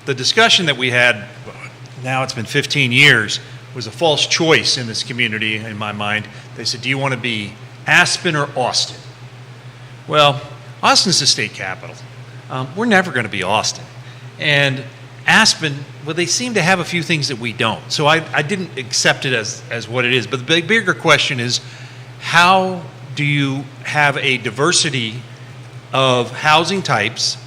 discussion that we had, now it's been 15 years, was a false choice in this community, in my mind. They said, do you want to be Aspen or Austin? Well, Austin's the state capital. we're never going to be Austin. And Aspen, well, they seem to have a few things that we don't. So I didn't accept it as what it is. But the bigger question is, how do you have a diversity of housing types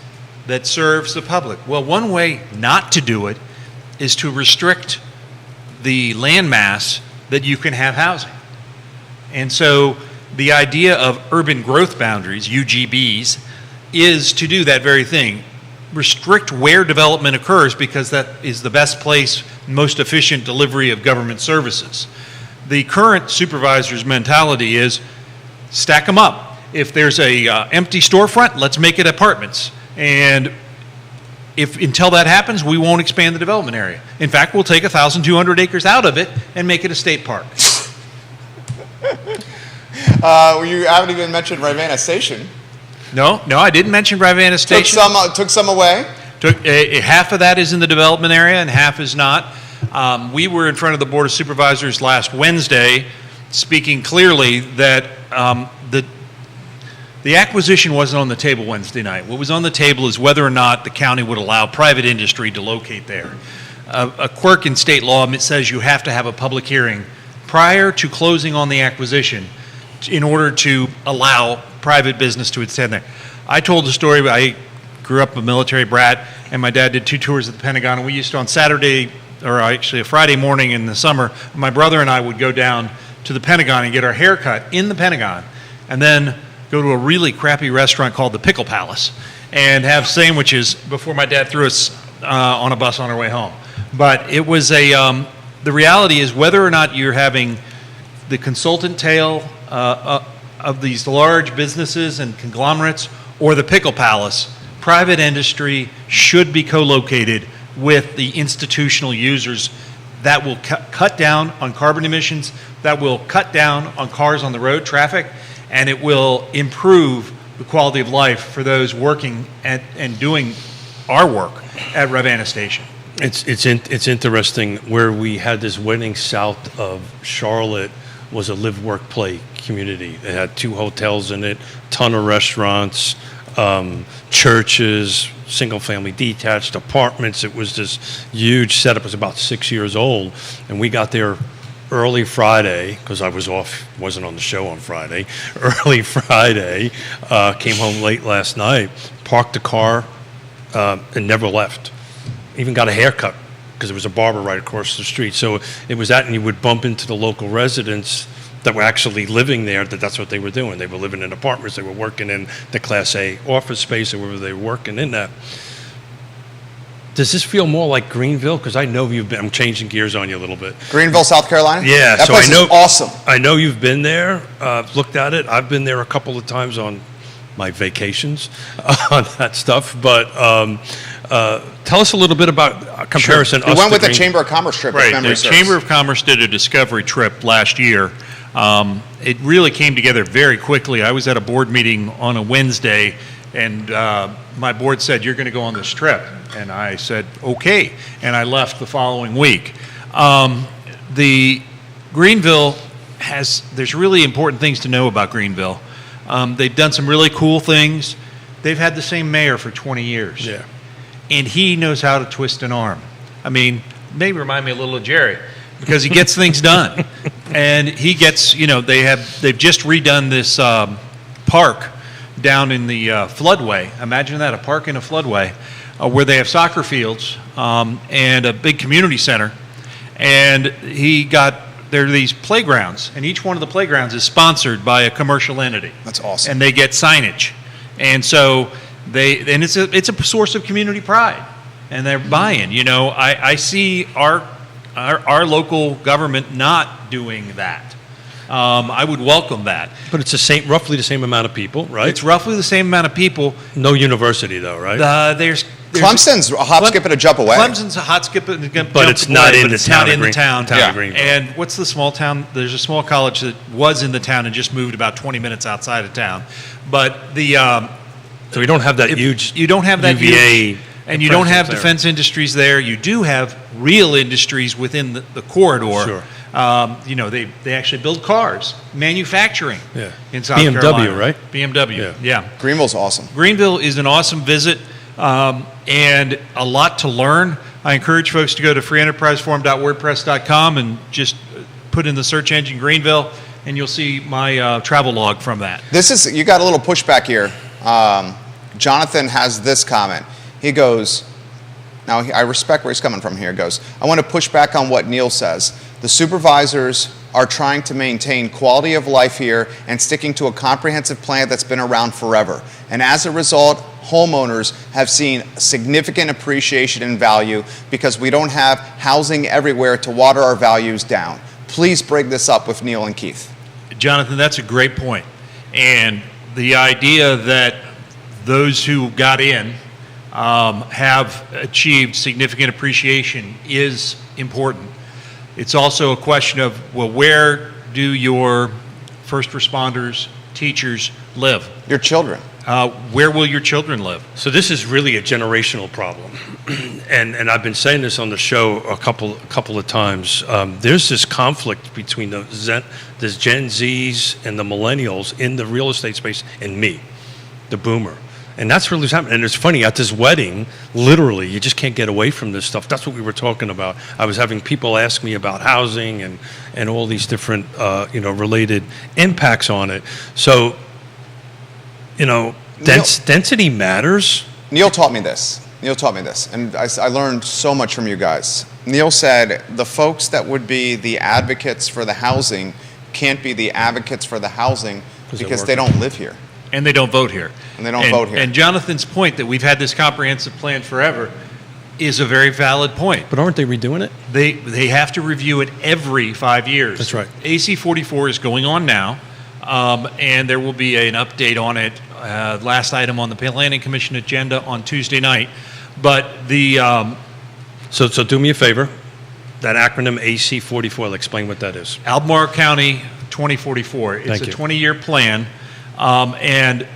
that serves the public? Well, one way not to do it is to restrict the land mass that you can have housing. And so the idea of urban growth boundaries, UGBs, is to do that very thing. Restrict where development occurs, because that is the best place, most efficient delivery of government services. The current supervisor's mentality is stack them up. If there's a empty storefront, let's make it apartments. And if until that happens, we won't expand the development area. In fact, we'll take 1,200 acres out of it and make it a state park. You haven't even mentioned Rivanna Station. No, I didn't mention Rivanna Station. Took some away. Half of that is in the development area and half is not. We were in front of the Board of Supervisors last Wednesday, speaking clearly that the acquisition wasn't on the table Wednesday night. What was on the table is whether or not the county would allow private industry to locate there. A quirk in state law, it says you have to have a public hearing prior to closing on the acquisition in order to allow private business to attend there. I told the story, I grew up a military brat, and my dad did 2 tours at the Pentagon, and we used to, on Saturday, or actually a Friday morning in the summer, my brother and I would go down to the Pentagon and get our hair cut in the Pentagon, and then go to a really crappy restaurant called the Pickle Palace and have sandwiches before my dad threw us on a bus on our way home. But it was the reality is whether or not you're having the consultant tail of these large businesses and conglomerates or the Pickle Palace, private industry should be co-located with the institutional users. That will cut down on carbon emissions, that will cut down on cars on the road, traffic, and it will improve the quality of life for those working and doing our work at Rivanna Station. It's interesting where we had this wedding south of Charlotte was a live, work, play community. It had 2 hotels in it, ton of restaurants, churches, single-family detached apartments. It was this huge setup. It was about 6 years old, and we got there early Friday because I was off, wasn't on the show on Friday. Early Friday, came home late last night, parked the car, and never left. Even got a haircut because there was a barber right across the street. So it was that, and you would bump into the local residents that were actually living there, that's what they were doing. They were living in apartments, they were working in the Class A office space, or wherever they were working in that. Does this feel more like Greenville? Because I know you've been, I'm changing gears on you a little bit. Greenville, South Carolina? Yeah, that so place I know, is awesome. I know you've been there, looked at it. I've been there a couple of times on my vacations on that stuff, but tell us a little bit about a comparison. We went with the Chamber of Commerce trip. Right, if memory the serves. Chamber of Commerce did a discovery trip last year. It really came together very quickly. I was at a board meeting on a Wednesday, and my board said, "You're going to go on this trip." And I said, "Okay," and I left the following week. The Greenville there's really important things to know about Greenville. They've done some really cool things. They've had the same mayor for 20 years. Yeah. And he knows how to twist an arm. I mean, maybe remind me a little of Jerry, because he gets things done. And he gets, they've just redone this park down in the floodway. Imagine that, a park in a floodway, where they have soccer fields and a big community center. And there are these playgrounds, and each one of the playgrounds is sponsored by a commercial entity. That's awesome. And they get signage. And so it's a source of community pride, and they're buying. I see our local government not doing that. I would welcome that. But it's roughly the same amount of people, right? It's roughly the same amount of people. No university though, right? There's Clemson's a hop, skip, and a jump away. Clemson's a hot skip and a jump But it's not away, in the it's town not of in the town. of Greenville. And what's the small town? There's a small college that was in the town and just moved about 20 minutes outside of town. But So we don't have that huge you don't have that UVA huge, and you don't have presence there. defense industries there. You do have real industries within the corridor. Sure. They actually build cars, manufacturing Yeah. in South BMW, Carolina. right? BMW, yeah. Greenville's awesome. Greenville is an awesome visit. and a lot to learn. I encourage folks to go to freeenterpriseforum.wordpress.com and just put in the search engine Greenville, and you'll see my travel log from that. You got a little pushback here. Jonathan has this comment. He goes, now I respect where he's coming from here. He goes, I want to push back on what Neil says. The supervisors are trying to maintain quality of life here and sticking to a comprehensive plan that's been around forever. And as a result, homeowners have seen significant appreciation in value because we don't have housing everywhere to water our values down. Please bring this up with Neil and Keith. Jonathan, that's a great point. And the idea that those who got in have achieved significant appreciation is important. It's also a question of, well, where do your first responders, teachers live? Your children. Where will your children live? So this is really a generational problem, and I've been saying this on the show a couple of times. There's this conflict between the Gen Zs and the millennials in the real estate space and me, the boomer. And that's really what's happening. And it's funny, at this wedding, literally, you just can't get away from this stuff. That's what we were talking about. I was having people ask me about housing and all these different, related impacts on it. So, density matters. Neil taught me this. And I learned so much from you guys. Neil said the folks that would be the advocates for the housing can't be the advocates for the housing because they don't live here. And they don't vote here. And Jonathan's point that we've had this comprehensive plan forever is a very valid point. But aren't they redoing it? They have to review it every 5 years. That's right. AC 44 is going on now, and there will be an update on it, last item on the Planning Commission agenda on Tuesday night. But So do me a favor. That acronym AC 44, I'll explain what that is. Albemarle County 2044. It's Thank a you. 20-year plan, and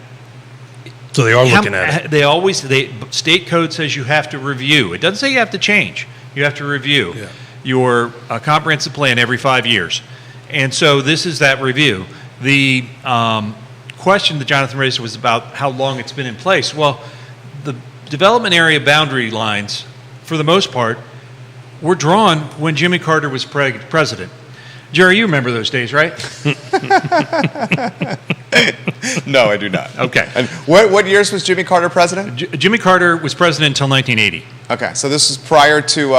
So they are looking at it. State code says you have to review. It doesn't say you have to change. You have to review your comprehensive plan every 5 years. And so this is that review. The question that Jonathan raised was about how long it's been in place. Well, the development area boundary lines, for the most part, were drawn when Jimmy Carter was president. Jerry, you remember those days, right? No, I do not. Okay. And what years was Jimmy Carter president? Jimmy Carter was president until 1980. Okay, so this is prior to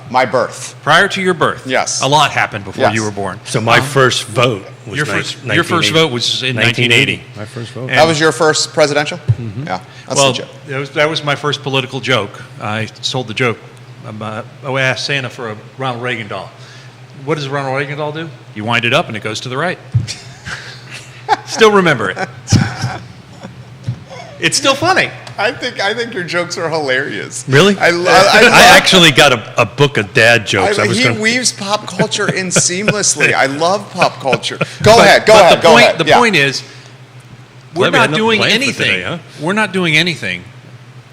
my birth. Prior to your birth. Yes. A lot happened before Yes. you were born. So my first vote was Your first vote was in 1980. My first vote. And- That was your first presidential? Mm-hmm. Yeah, that's Well, legit. that was my first political joke. I sold the joke. I asked Santa for a Ronald Reagan doll. What does a Ronald Reagan doll do? You wind it up and it goes to the right. Still remember it. It's still funny. I think your jokes are hilarious. Really? I actually got a book of dad jokes. he weaves pop culture in seamlessly. I love pop culture. Go But ahead. The point is, we're Glad we had not nothing doing planned for anything. today, huh? We're not doing anything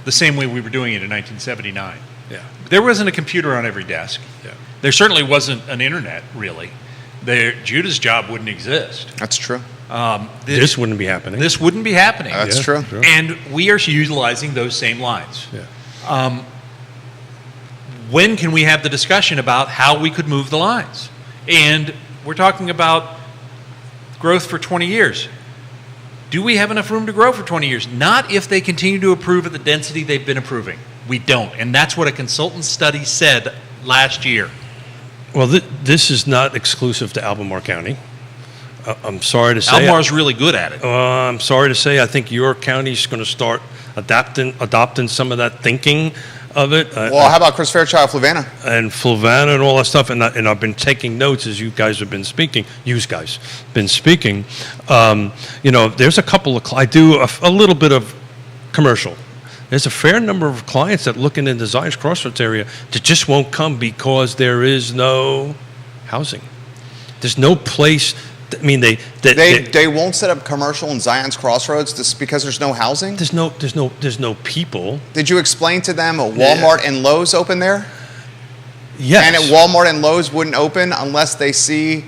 the same way we were doing it in 1979. Yeah. There wasn't a computer on every desk. Yeah. There certainly wasn't an internet, really. Judah's job wouldn't exist. That's true. This wouldn't be happening. This wouldn't be happening. That's Yeah, true. sure. And we are utilizing those same lines. Yeah. When can we have the discussion about how we could move the lines? And we're talking about growth for 20 years. Do we have enough room to grow for 20 years? Not if they continue to approve at the density they've been approving. We don't. And that's what a consultant study said last year. Well, this is not exclusive to Albemarle County. I'm sorry to say. Albemarle's really good at it. I'm sorry to say, I think your county's going to start adopting some of that thinking of it. Well, how about Chris Fairchild, Fluvanna? And Fluvanna and all that stuff, and I've been taking notes as you guys have been speaking. There's a couple of, I do a little bit of commercial. There's a fair number of clients that looking in the Zions Crossroads area that just won't come because there is no housing. There's no place. I mean, They won't set up commercial in Zion's Crossroads just because there's no housing? there's no people. Did you explain to them a Walmart and Lowe's open there? Yes. And at Walmart and Lowe's wouldn't open unless they see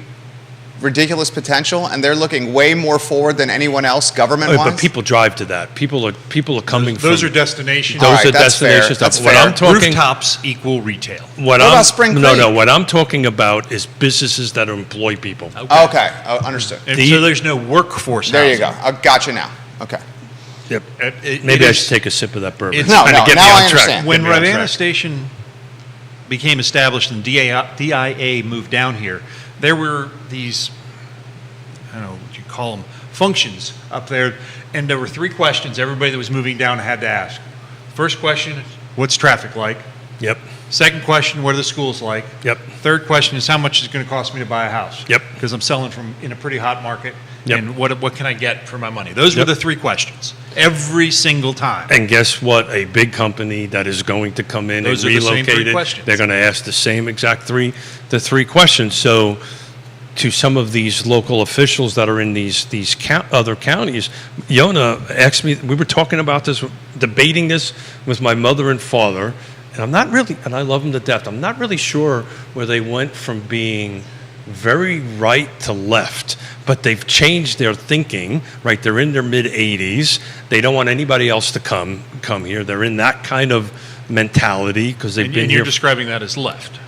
ridiculous potential, and they're looking way more forward than anyone else government-wise. But people drive to that. People are coming from. Those are destinations. All Those right, are that's fair. destination That's stuff. What fair. I'm talking. Rooftops equal retail. What about I'm Spring no, Creek? what I'm talking about is businesses that employ people. Okay, oh, understood. And The- so there's no workforce There you housing. go. I got you now. Okay. Yep. It Maybe I is- should take a sip of that bourbon. it's- No, Kinda no, get me now on I track. understand. When Get me on Ravenna track. Station became established and DIA moved down here, there were these, I don't know what you call them, functions up there, and there were 3 questions everybody that was moving down had to ask. First question, what's traffic like? Yep. Second question, what are the schools like? Yep. Third question is how much is it going to cost me to buy a house? Yep. Because I'm selling from in a pretty hot market. Yep. And what can I get for my money? Those were Yep. the 3 questions every single time. And guess what? A big company that is going to come in Those and are the same 3 relocate it, questions. they're going to ask the same exact the 3 questions. So, to some of these local officials that are in these other counties, Yona asked me. We were talking about this, debating this with my mother and father, and I'm not really, and I love them to death. I'm not really sure where they went from being very right to left, but they've changed their thinking, right? They're in their mid-80s. They don't want anybody else to come here. They're in that kind of mentality because they've been And here. you're describing that as left.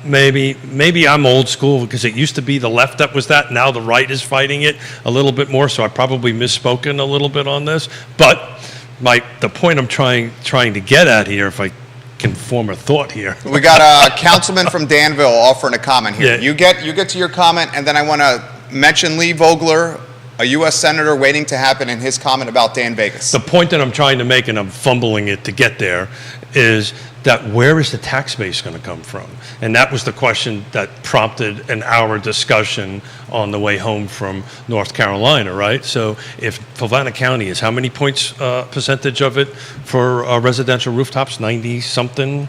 Maybe I'm old school because it used to be the left that was that. Now the right is fighting it a little bit more, so I probably misspoken a little bit on this. But the point I'm trying to get at here, if I can form a thought here. We got a councilman from Danville offering a comment here. Yeah. You get to your comment, and then I want to mention Lee Vogler, a U.S. Senator waiting to happen in his comment about Dan Vegas. The point that I'm trying to make, and I'm fumbling it to get there, is that where is the tax base going to come from? And that was the question that prompted an hour discussion on the way home from North Carolina, right? So if Fluvanna County is how many points percentage of it for residential rooftops? 90 something,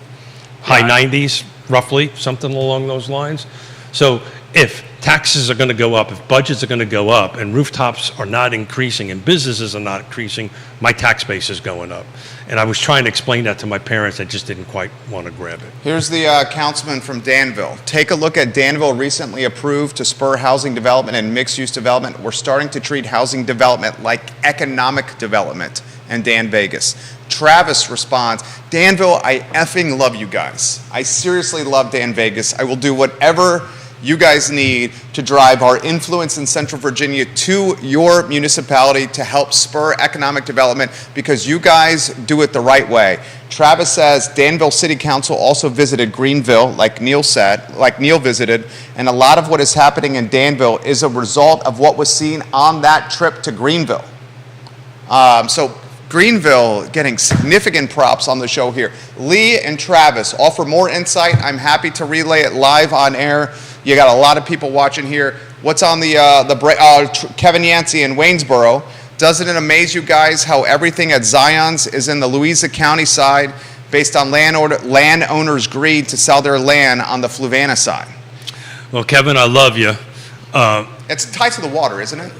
high 90s roughly, something along those lines. So if taxes are going to go up, if budgets are going to go up, and rooftops are not increasing, and businesses are not increasing, my tax base is going up. And I was trying to explain that to my parents. I just didn't quite want to grab it. Here's the councilman from Danville. Take a look at Danville recently approved to spur housing development and mixed-use development. We're starting to treat housing development like economic development in Dan Vegas. Travis responds, Danville, I effing love you guys. I seriously love Dan Vegas. I will do whatever you guys need to drive our influence in Central Virginia to your municipality to help spur economic development because you guys do it the right way. Travis says Danville City Council also visited Greenville, like Neil visited, and a lot of what is happening in Danville is a result of what was seen on that trip to Greenville. So Greenville getting significant props on the show here. Lee and Travis offer more insight. I'm happy to relay it live on air. You got a lot of people watching here. What's on Kevin Yancey in Waynesboro? Doesn't it amaze you guys how everything at Zion's is in the Louisa County side based on landowners' greed to sell their land on the Fluvanna side? Well, Kevin, I love you. It's tied to the water, isn't it?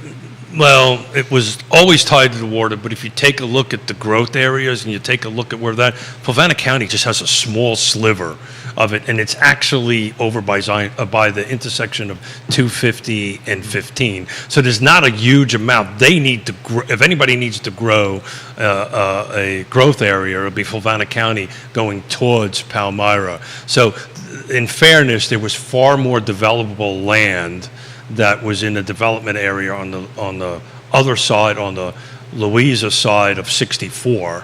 Well, it was always tied to the water, but if you take a look at the growth areas and you take a look at where Fluvanna County just has a small sliver of it, and it's actually over by Zion, by the intersection of 250 and 15. So there's not a huge amount. They need to grow. If anybody needs to grow a growth area, it'll be Fluvanna County going towards Palmyra. So in fairness, there was far more developable land that was in the development area on the other side, on the Louisa side of 64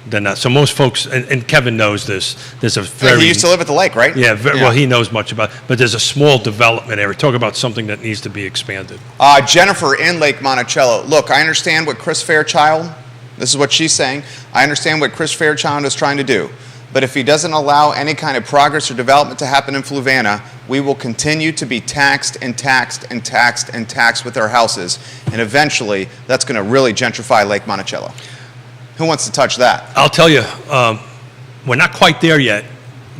than that. So most folks, and Kevin knows this, there's a very... He used to live at the lake, right? Yeah, well, he knows much about it, but there's a small development area. Talk about something that needs to be expanded. Jennifer in Lake Monticello. Look, I understand what Chris Fairchild, this is what she's saying, I understand what Chris Fairchild is trying to do. But if he doesn't allow any kind of progress or development to happen in Fluvanna, we will continue to be taxed and taxed and taxed and taxed with our houses. And eventually, that's going to really gentrify Lake Monticello. Who wants to touch that? I'll tell you, we're not quite there yet,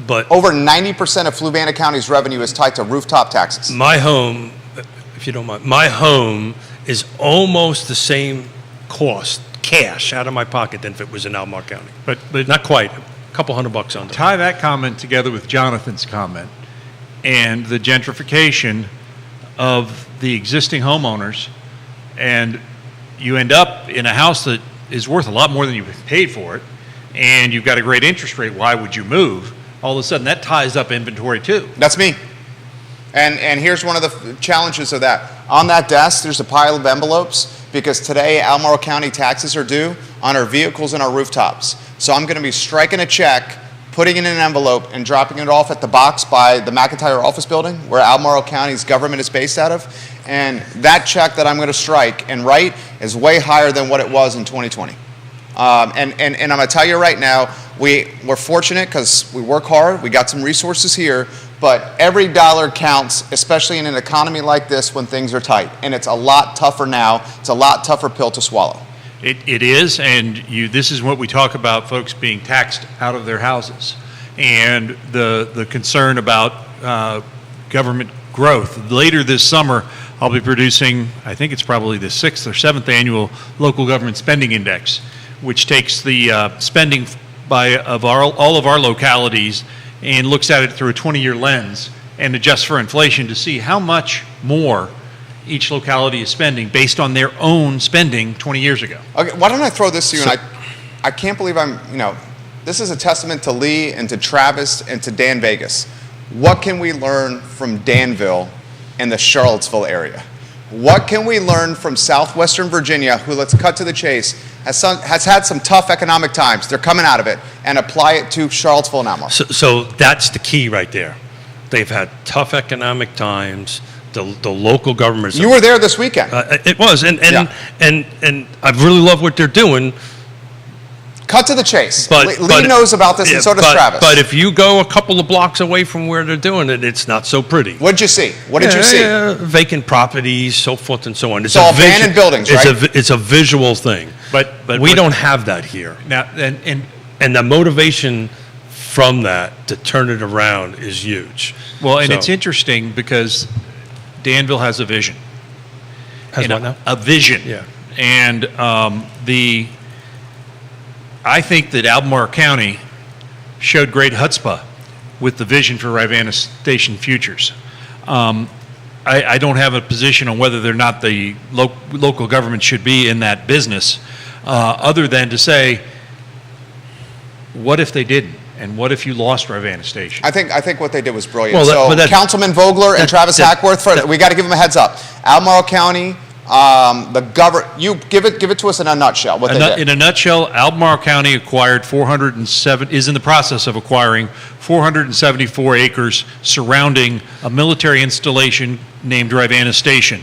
but Over 90% of Fluvanna County's revenue is tied to rooftop taxes. my home, if you don't mind, my home is almost the same cost, cash, out of my pocket than if it was in Albemarle County. But Not quite, a couple $100 under. tie that comment together with Jonathan's comment and the gentrification of the existing homeowners, and you end up in a house that is worth a lot more than you paid for it, and you've got a great interest rate, why would you move? All of a sudden, that ties up inventory too. That's me. And here's one of the challenges of that. On that desk, there's a pile of envelopes because today Albemarle County taxes are due on our vehicles and our rooftops. So I'm going to be striking a check, putting it in an envelope, and dropping it off at the box by the McIntyre office building where Albemarle County's government is based out of. And that check that I'm going to strike and write is way higher than what it was in 2020. And I'm going to tell you right now, we're fortunate because we work hard, we got some resources here, but every dollar counts, especially in an economy like this when things are tight. And it's a lot tougher now. It's a lot tougher pill to swallow. It is, and this is what we talk about, folks being taxed out of their houses, and the concern about government growth. Later this summer, I'll be producing, I think it's probably the 6th or 7th annual Local Government Spending Index, which takes the spending of all of our localities and looks at it through a 20-year lens and adjusts for inflation to see how much more each locality is spending based on their own spending 20 years ago. Okay, why don't I throw this to you? And I can't believe this is a testament to Lee and to Travis and to Dan Vegas. What can we learn from Danville and the Charlottesville area? What can we learn from Southwestern Virginia, who, let's cut to the chase, has had some tough economic times, they're coming out of it, and apply it to Charlottesville and Albemarle? So that's the key right there. They've had tough economic times. The local governments. You were there this weekend. It was, and I really love what they're doing. Cut to the chase. But Lee knows about this, and so does Travis. But if you go a couple of blocks away from where they're doing it, it's not so pretty. What'd you see? What did you see? Vacant properties, so forth and so on. It's all abandoned buildings, right? It's a visual thing. But we don't have that here. Now, And the motivation from that to turn it around is huge. well, and So- it's interesting because Danville has a vision. Has And what now? A vision. Yeah. And I think that Albemarle County showed great chutzpah with the vision for Rivanna Station Futures. I don't have a position on whether or not the local government should be in that business, other than to say, what if they didn't? And what if you lost Rivanna Station? I think what they did was brilliant. Well, but Councilman Vogler and Travis Hackworth, we got to give them a heads up. Albemarle County, you give it to us in a nutshell. What they did. In a nutshell, Albemarle County is in the process of acquiring 474 acres surrounding a military installation named Rivanna Station.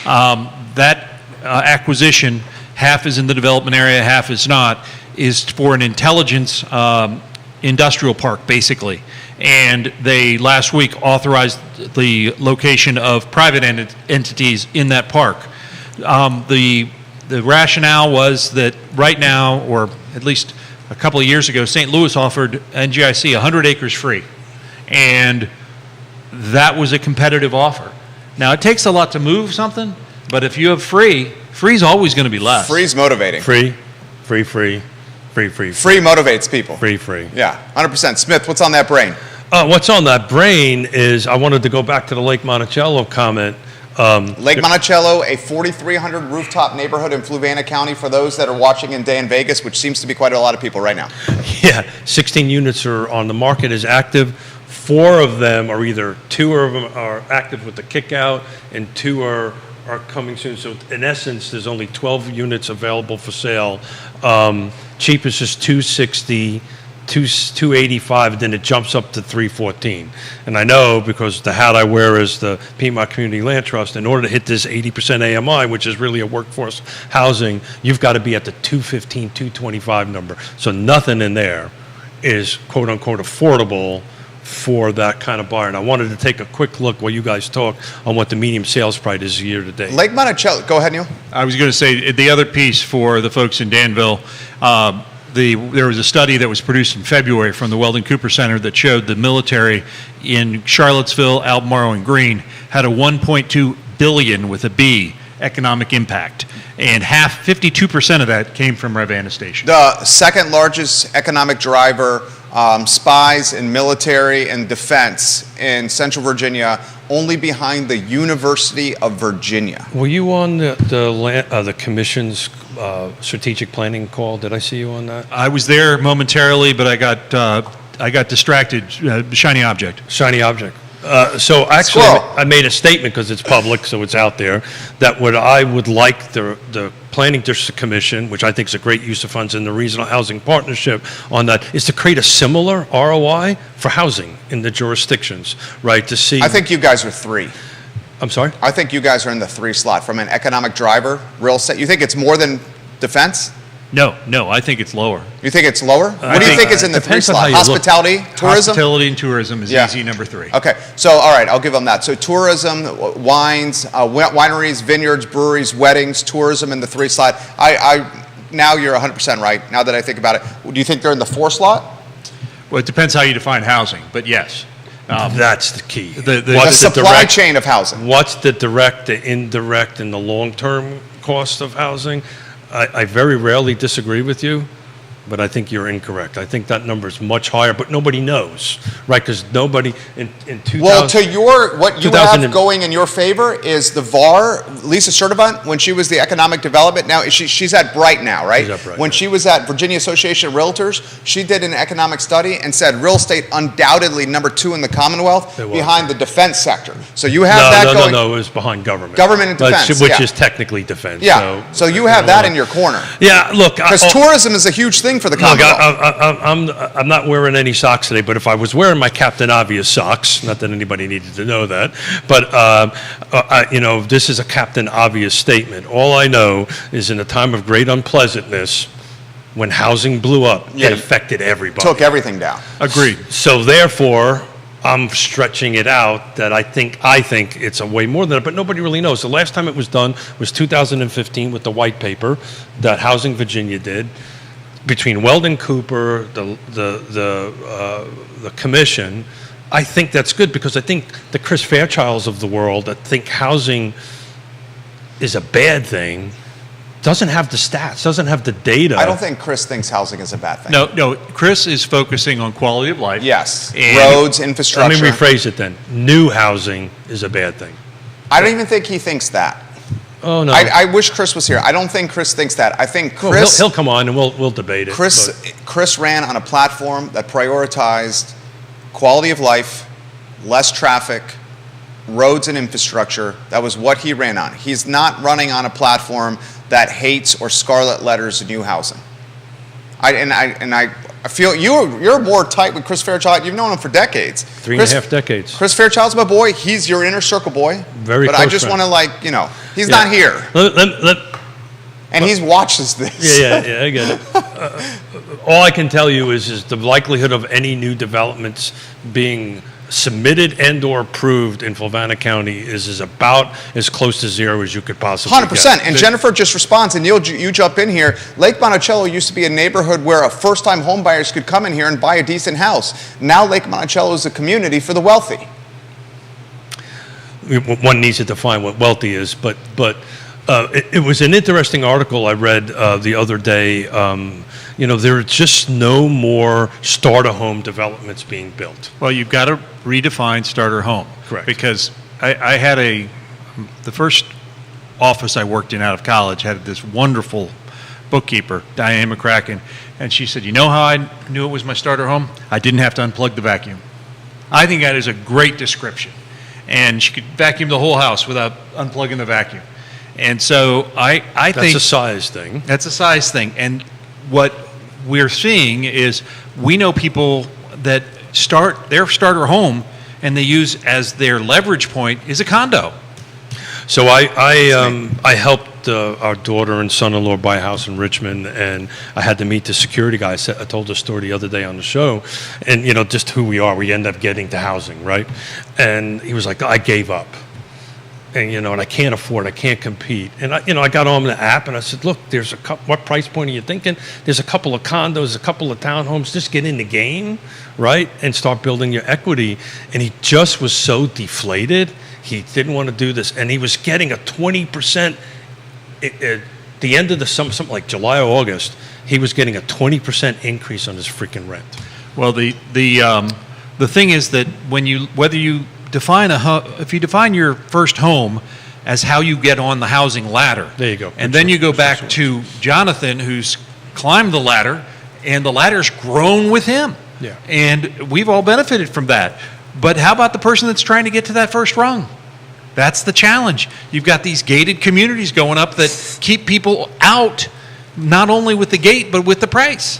That acquisition, half is in the development area, half is not, is for an intelligence industrial park, basically. And they last week authorized the location of private entities in that park. The rationale was that right now, or at least a couple of years ago, St. Louis offered NGIC 100 acres free. And that was a competitive offer. Now, it takes a lot to move something, but if you have free's always going to be less. Free's motivating. Free. Free motivates people. Free. Yeah, 100%. Smith, what's on that brain? What's on that brain is I wanted to go back to the Lake Monticello comment. Lake Monticello, a 4,300 rooftop neighborhood in Fluvanna County for those that are watching in Dan Vegas, which seems to be quite a lot of people right now. Yeah, 16 units are on the market, is active. 4 of them are either 2 of them are active with the kickout and 2 are coming soon. So in essence, there's only 12 units available for sale. Cheapest is $260, $285, and then it jumps up to $314. And I know because the hat I wear is the Piedmont Community Land Trust. In order to hit this 80% AMI, which is really a workforce housing, you've got to be at the 215, 225 number. So nothing in there is quote unquote affordable for that kind of buyer. And I wanted to take a quick look while you guys talk on what the medium sales price is year to date. Lake Monticello, go ahead, Neil. I was going to say, the other piece for the folks in Danville, there was a study that was produced in February from the Weldon Cooper Center that showed the military in Charlottesville, Albemarle, and Greene had a $1.2 billion with a B economic impact, and 52% of that came from Rivanna Station. The second largest economic driver, spies and military and defense in Central Virginia, only behind the University of Virginia. Were you on the commission's strategic planning call? Did I see you on that? I was there momentarily, but I got distracted. Shiny object. Shiny object. So actually, Squirrel. I made a statement because it's public, so it's out there, that what I would like the Planning District Commission, which I think is a great use of funds, and the Regional Housing Partnership on that, is to create a similar ROI for housing in the jurisdictions, right? To see. I think you guys are 3. I'm sorry? I think you guys are in the 3 slot from an economic driver, real estate. You think it's more than defense? No, I think it's lower. You think it's lower? What do you think is in the 3 depends on slot? how you look. Hospitality, tourism? Hospitality and tourism is Yeah. easy number 3. Okay, so all right, I'll give them that. So tourism, wines, wineries, vineyards, breweries, weddings, tourism in the 3 slot. Now you're 100% right. Now that I think about it, do you think they're in the 4 slot? Well, it depends how you define housing, but yes. That's the key. The The What's the supply direct- chain of housing. What's the direct, the indirect, and the long-term cost of housing? I very rarely disagree with you, but I think you're incorrect. I think that number is much higher, but nobody knows, right? Because nobody in 2000. Well, to what you 2000 have going in your favor is the VAR, Lisa Sturdivant, when she was the economic development, now she's at Bright now, right? She's at Bright When now. she was at Virginia Association of Realtors, she did an economic study and said real estate undoubtedly number 2 in the Commonwealth It was. behind the defense sector. So you have that going. No, it was behind government. Government and defense, which yeah. is technically defense. Yeah, so you have that in your corner. Yeah, look. Because tourism is a huge thing for the Look, Commonwealth. I'm not wearing any socks today, but if I was wearing my Captain Obvious socks, not that anybody needed to know that, but this is a Captain Obvious statement. All I know is in a time of great unpleasantness, when housing blew up, Yeah, it affected everybody. Took everything down. Agreed. So therefore, I'm stretching it out that I think it's a way more than that, but nobody really knows. The last time it was done was 2015 with the white paper that Housing Virginia did. Between Weldon Cooper, the commission, I think that's good because I think the Chris Fairchilds of the world that think housing is a bad thing doesn't have the stats, doesn't have the data. I don't think Chris thinks housing is a bad thing. No, Chris is focusing on quality of life. Yes, And- roads, Let infrastructure. me rephrase it then. New housing is a bad thing. I don't even think he thinks that. Oh, no. I wish Chris was here. I don't think Chris thinks that. I think Well, Chris, he'll come on and we'll debate it. Chris ran on a platform that prioritized quality of life, less traffic, roads and infrastructure. That was what he ran on. He's not running on a platform that hates or scarlet letters new housing. I feel you're more tight with Chris Fairchild. You've known him for decades. 3.5 decades. Chris Fairchild's my boy. He's your inner circle boy. Very But close I just friend. want to he's Yeah. not here. And he watches this. Yeah, I get it. All I can tell you is the likelihood of any new developments being submitted and or approved in Fluvanna County is about as close to zero as you could possibly 100%. get. And Jennifer just responds, and you jump in here. Lake Monticello used to be a neighborhood where first-time home buyers could come in here and buy a decent house. Now Lake Monticello is a community for the wealthy. One needs to define what wealthy is, but it was an interesting article I read the other day. There are just no more starter home developments being built. Well, you've got to redefine starter home. Correct. Because I had the first office I worked in out of college had this wonderful bookkeeper, Diane McCracken, and she said, you know how I knew it was my starter home? I didn't have to unplug the vacuum. I think that is a great description. And she could vacuum the whole house without unplugging the vacuum. And so I That's think a size thing. that's a size thing. And what we're seeing is we know people that start their starter home and they use as their leverage point is a condo. So I helped our daughter and son-in-law buy a house in Richmond, and I had to meet the security guy. I told the story the other day on the show, and just who we are. We end up getting to housing, right? And he was like, I gave up. And, and I can't afford, I can't compete. And, I got on the app and I said, look, there's a couple, what price point are you thinking? There's a couple of condos, a couple of townhomes, just get in the game, right? And start building your equity. And he just was so deflated. He didn't want to do this. And he was getting a 20%, at the end of the summer, something like July or August, he was getting a 20% increase on his freaking rent. Well, the thing is that whether you if you define your first home as how you get on the housing ladder. There you go. And then you go back to Jonathan, who's climbed the ladder, and the ladder's grown with him. Yeah. And we've all benefited from that. But how about the person that's trying to get to that first rung? That's the challenge. You've got these gated communities going up that keep people out, not only with the gate, but with the price.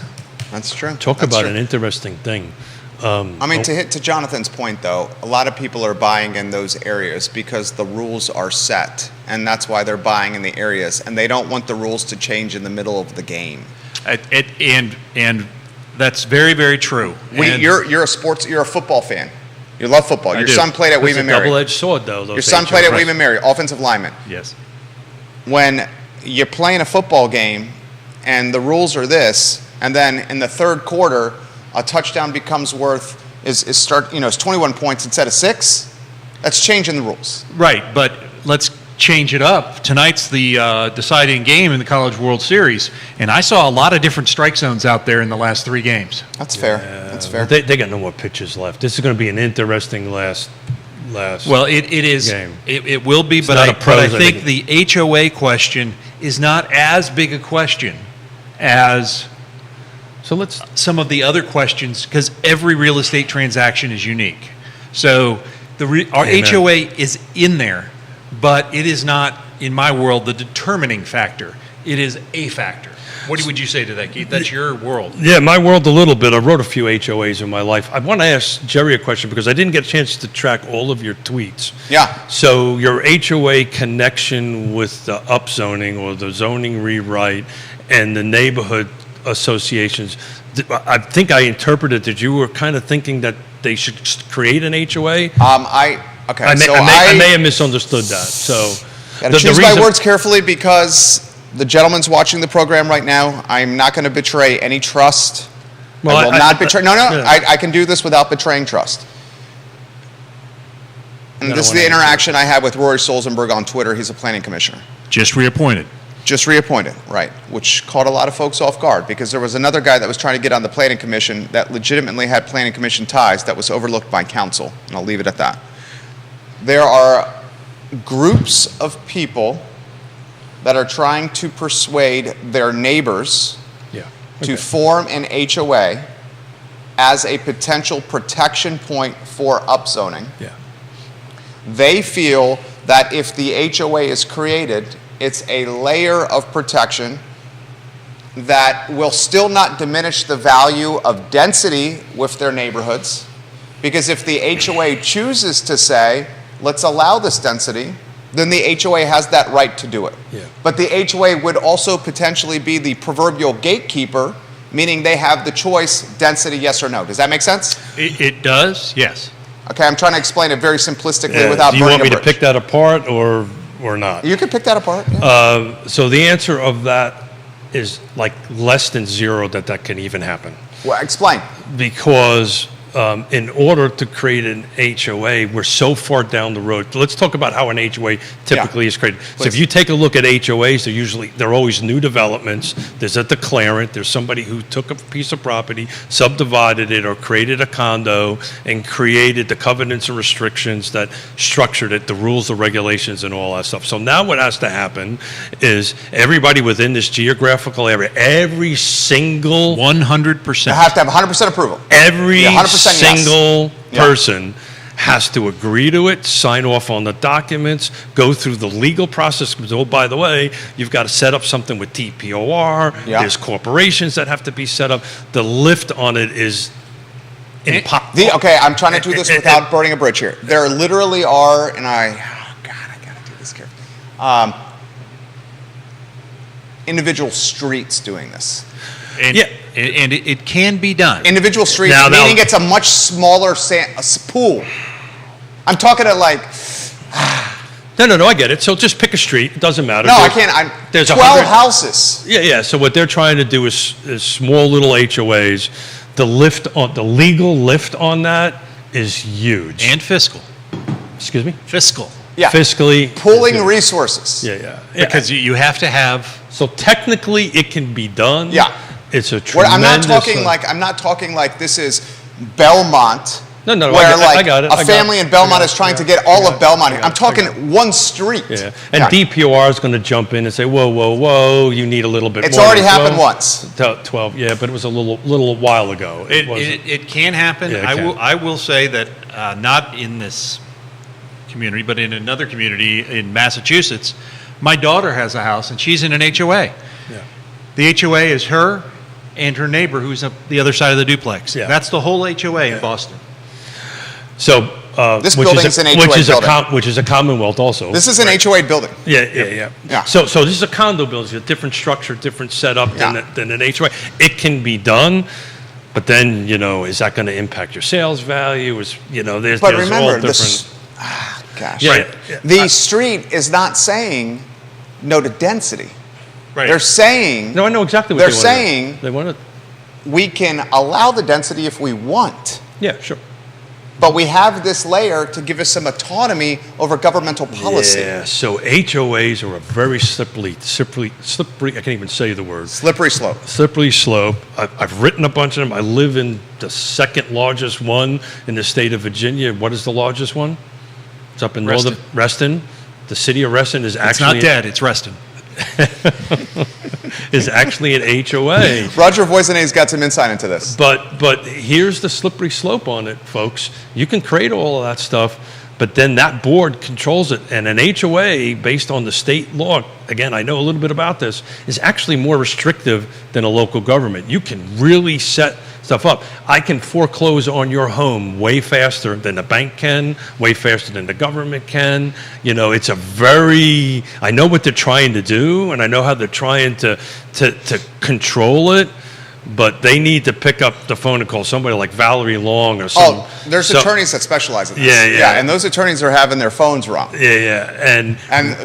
That's true. Talk That's about true. an interesting thing. I mean, to hit to Jonathan's point, though, a lot of people are buying in those areas because the rules are set, and that's why they're buying in the areas, and they don't want the rules to change in the middle of the game. And that's very, very true. And You're a football fan. You love football. Your do. son played at It's a Weeman Mary. double-edged sword, though. Your son played at Weeman Mary, offensive lineman. yes. When you're playing a football game and the rules are this, and then in the third quarter, a touchdown becomes worth it's 21 points instead of 6. That's changing the rules. Right, but let's change it up. Tonight's the deciding game in the College World Series, and I saw a lot of different strike zones out there in the last 3 games. That's fair. That's fair. They got no more pitches left. This is going to be an interesting last. Well, it is. Game. It will be, but not I a pros, I think the HOA question is not as big a question as So let's. some of the other questions, because every real estate transaction is unique. So our Amen. HOA is in there, but it is not, in my world, the determining factor. It is a factor. What would you say to that, Keith? That's your world. Yeah, my world a little bit. I wrote a few HOAs in my life. I want to ask Jerry a question because I didn't get a chance to track all of your tweets. Yeah. So your HOA connection with the upzoning or the zoning rewrite and the neighborhood associations, I think I interpreted that you were kind of thinking that they should create an HOA. I may have misunderstood that. So gotta choose my words carefully because the gentleman's watching the program right now. I'm not going to betray any trust. Well, I will I- not betray. No, yeah. I can do this without betraying trust. And I this is don't the wanna interaction I had with Rory Stolzenberg on Twitter. He's a planning commissioner. Just reappointed. Just reappointed, right, which caught a lot of folks off guard because there was another guy that was trying to get on the planning commission that legitimately had planning commission ties that was overlooked by council, and I'll leave it at that. There are groups of people that are trying to persuade their neighbors Yeah. to form an HOA as a potential protection point for upzoning. Yeah. They feel that if the HOA is created, it's a layer of protection that will still not diminish the value of density with their neighborhoods. Because if the HOA chooses to say, let's allow this density, then the HOA has that right to do it. Yeah. But the HOA would also potentially be the proverbial gatekeeper, meaning they have the choice, density, yes or no. Does that make sense? It does, yes. Okay, I'm trying to explain it very simplistically Yeah. without Do you burning want me a to bridge. pick that apart or not? You can pick that apart. Yeah. So the answer of that is like less than 0 that can even happen. Well, explain. Because in order to create an HOA, we're so far down the road. Let's talk about how an HOA typically is created. So if Please. you take a look at HOAs, they're always new developments. There's a declarant. There's somebody who took a piece of property, subdivided it, or created a condo and created the covenants and restrictions that structured it, the rules, the regulations, and all that stuff. So now what has to happen is everybody within this geographical area, every single 100%. You have to have 100% approval. every Yeah, 100% yes. single Yeah. person has to agree to it, sign off on the documents, go through the legal process. Because, oh, by the way, you've got to set up something with TPOR. Yeah. There's corporations that have to be set up. The lift on it is impossible. Okay, I'm trying to do this without burning a bridge here. There literally are, and I gotta do this carefully. Individual streets doing this. And, Yeah. and it can be done. Individual streets, Now- meaning it's a much smaller pool. I'm talking to like, No, I get it. So just pick a street. It doesn't matter. no, I There- can't. There's 12 100 houses. Yeah. So what they're trying to do is small little HOAs. The legal lift on that is huge. And fiscal. Excuse me? Fiscal. Yeah. Fiscally. Pooling resources. Yeah. Because you have to have. So technically, it can be done. Yeah. It's a Where tremendous. I'm not talking like this is Belmont No, no, where I got it. a family in Belmont is trying to get all of Belmont. I'm I talking one street. Yeah, and DPR is going to jump in and say, whoa, whoa, whoa, you need a little bit It's more. already than happened 12. once. 12, yeah, but it was a little while ago. It can happen. Yeah, it can. I will say that not in this community, but in another community in Massachusetts, my daughter has a house and she's in an HOA. Yeah. The HOA is her and her neighbor who's up the other side of the duplex. Yeah. That's the whole HOA in Boston. So, This which building's is a, an HOA which is building. which is a Commonwealth also. This is an HOA building. Yeah. Yeah. So this is a condo building, it's a different structure, different setup Yeah. than an HOA. It can be done, but then, is that going to impact your sales value? There's But all remember, different. Gosh. Yeah, Right. yeah. The street is not saying no to density. Right. They're saying No, I know exactly what they're they want. saying They want to. we can allow the density if we want, Yeah, sure. but we have this layer to give us some autonomy over governmental policy. Yeah. So HOAs are a very slippery. I can't even say the word. Slippery slope. Slippery slope. I've written a bunch of them. I live in the second largest one in the state of Virginia. What is the largest one? It's up in Reston. Reston. The city of Reston is It's actually not dead, it's Reston. is actually an HOA. Roger Voisinet's got some insight into this. But here's the slippery slope on it, folks. You can create all of that stuff, but then that board controls it. And an HOA, based on the state law, again, I know a little bit about this, is actually more restrictive than a local government. You can really set stuff up. I can foreclose on your home way faster than the bank can, way faster than the government can. It's I know what they're trying to do, and I know how they're trying to control it, but they need to pick up the phone and call somebody like Valerie Long or some. There's attorneys that specialize in this. Yeah. and those attorneys are having their phones wrong. Yeah, and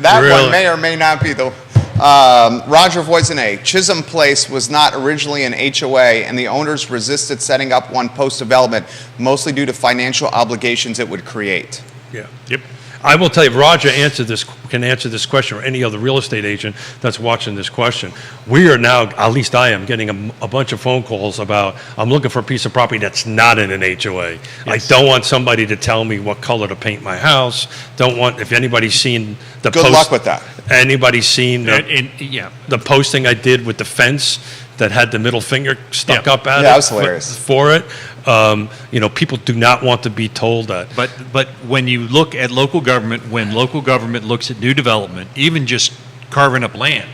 that really- one may or may not be the. Roger Voisinet, Chisholm Place was not originally an HOA, and the owners resisted setting up one post-development, mostly due to financial obligations it would create. Yeah. Yep. I will tell you, Roger can answer this question, or any other real estate agent that's watching this question. We are now, at least I am, getting a bunch of phone calls about, I'm looking for a piece of property that's not in an HOA. I don't want somebody to tell me what color to paint my house. If anybody's seen the Good luck with that. Anybody's seen Yeah. the posting I did with the fence that had the middle finger stuck Yeah. up at it? Yeah, that was hilarious. For it. People do not want to be told that. But when you look at local government, when local government looks at new development, even just carving up land,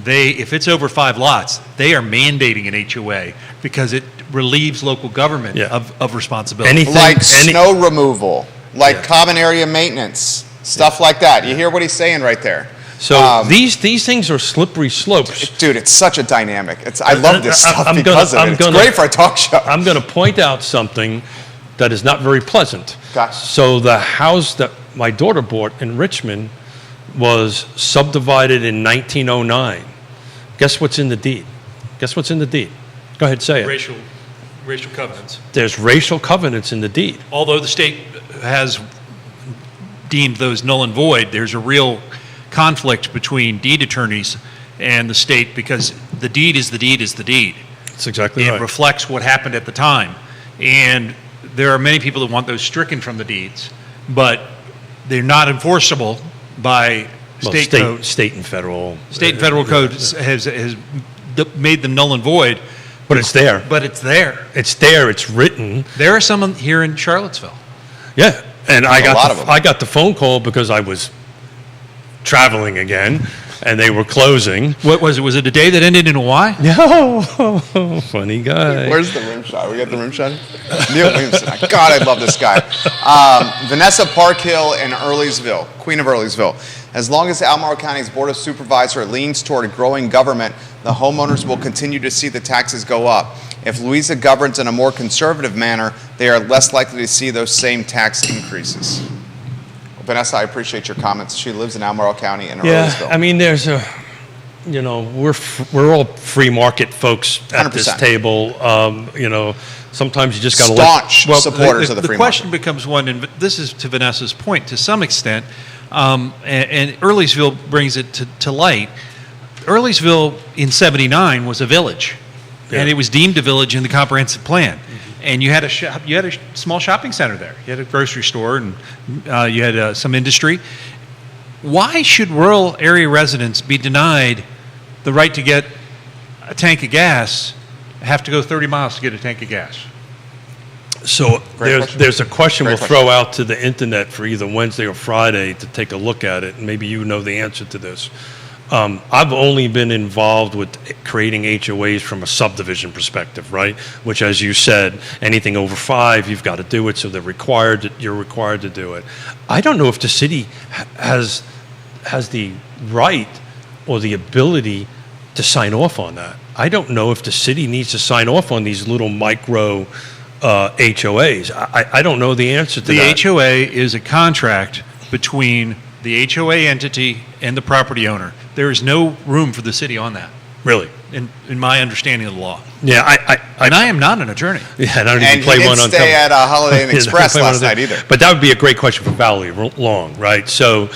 if it's over 5 lots, they are mandating an HOA because it relieves local government Yeah. of responsibility. Anything- Like snow removal, like common area maintenance, stuff like that. You hear what he's saying right there. So these things are slippery slopes. Dude, it's such a dynamic. I love this stuff I'm because of it. It's great for a talk show. I'm going to point out something that is not very pleasant. Gotcha. So the house that my daughter bought in Richmond was subdivided in 1909. Guess what's in the deed? Guess what's in the deed? Go ahead, say it. Racial covenants. There's racial covenants in the deed. Although the state has deemed those null and void, there's a real conflict between deed attorneys and the state because the deed is the deed is the deed. That's exactly It right. reflects what happened at the time. And there are many people that want those stricken from the deeds, but they're not enforceable by Well, state code. state and federal. State and federal code has made them null and void, But it's there. but it's there. It's there. It's written. There are some here in Charlottesville. Yeah, and a lot of them. I got the phone call because I was traveling again, and they were closing. What was it? Was it a day that ended in a Y? No, funny guy. Where's the rim shot? We got the rim shot? Neil Williamson. God, I love this guy. Vanessa Parkhill in Earlysville, Queen of Earlysville. As long as Albemarle County's Board of Supervisors leans toward growing government, the homeowners will continue to see the taxes go up. If Louisa governs in a more conservative manner, they are less likely to see those same tax increases. Vanessa, I appreciate your comments. She lives in Albemarle County in Earlysville. Yeah, I mean, we're all free market folks at this 100%. table. Sometimes you just got to Staunch supporters of the free The question market. becomes one, and this is to Vanessa's point to some extent, and Earlysville brings it to light. Earlysville in '79 was a village, and Yeah. it was deemed a village in the comprehensive plan. and you had a small shopping center there. You had a grocery store, and you had some industry. Why should rural area residents be denied the right to get a tank of gas, have to go 30 miles to get a tank of gas? So question. there's a question Great we'll throw out to the internet for either Wednesday or Friday to take a look at it, and maybe you know the answer to this. I've only been involved with creating HOAs from a subdivision perspective, right? Which, as you said, anything over 5, you've got to do it, so you're required to do it. I don't know if the city has the right or the ability to sign off on that. I don't know if the city needs to sign off on these little micro HOAs. I don't know the answer to that. The HOA is a contract between the HOA entity and the property owner. There is no room for the city on that, Really? in my understanding of the law. Yeah, And I am not an attorney. yeah, I don't even And play he one didn't on stay top. at Holiday Inn Yeah, Express play one last on night top. either. But that would be a great question for Valerie Long, right? So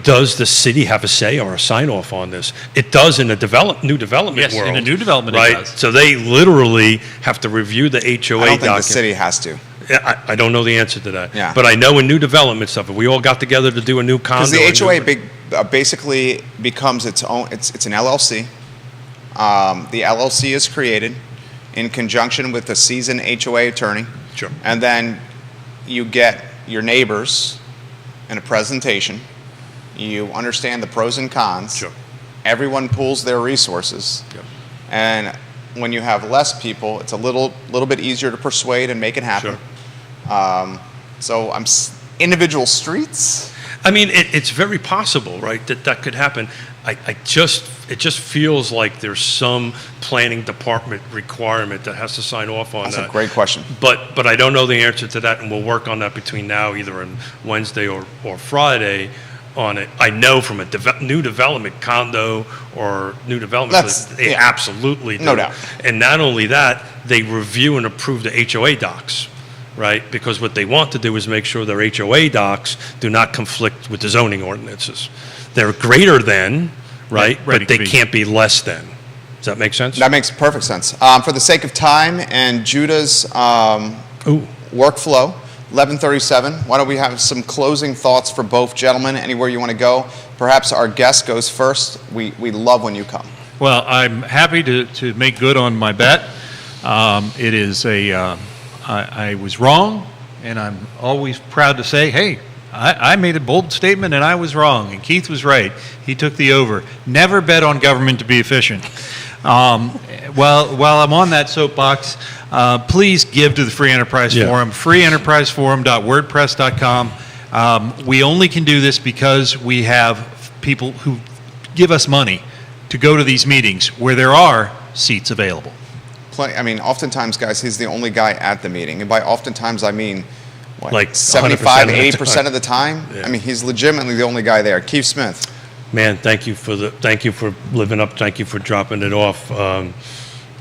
does the city have a say or a sign off on this? It does in a new development Yes, world. in a new development it right? does. So they literally have to review the HOA I don't think the document. city has to. Yeah, I don't know the answer to that. Yeah. But I know in new development stuff, if we all got together to do a new condo. Because the a HOA new- basically becomes its own, it's an LLC. The LLC is created in conjunction with a seasoned HOA attorney. Sure. And then you get your neighbors in a presentation. You understand the pros and cons. Sure. Everyone pools their resources. Yep. And when you have less people, it's a little bit easier to persuade and make it happen. Sure. So individual streets. I mean, it's very possible, right, that could happen. It just feels like there's some planning department requirement that has to sign off on That's that. a great question. But I don't know the answer to that, and we'll work on that between now, either on Wednesday or Friday on it. I know from a new development condo or new development, That's- they yeah. absolutely do. No doubt. And not only that, they review and approve the HOA docs, right? Because what they want to do is make sure their HOA docs do not conflict with the zoning ordinances. They're greater than, right? Ready But they to be. can't be less than. Does that make sense? That makes perfect sense. For the sake of time and Judah's Ooh. workflow, 11:37. Why don't we have some closing thoughts for both gentlemen? Anywhere you want to go. Perhaps our guest goes first. We love when you come. Well, I'm happy to make good on my bet. It is I was wrong, and I'm always proud to say, hey, I made a bold statement and I was wrong, and Keith was right. He took the over. Never bet on government to be efficient. While I'm on that soapbox, please give to the Free Enterprise Yeah. Forum, freeenterpriseforum.wordpress.com. We only can do this because we have people who give us money to go to these meetings where there are seats available. Plenty. I mean, oftentimes, guys, he's the only guy at the meeting, and by oftentimes I mean, what, Like 75, 100% of the 80% of the time. Yeah. I mean, he's legitimately the only guy there. Keith Smith. Man, thank you for living up. Thank you for dropping it off.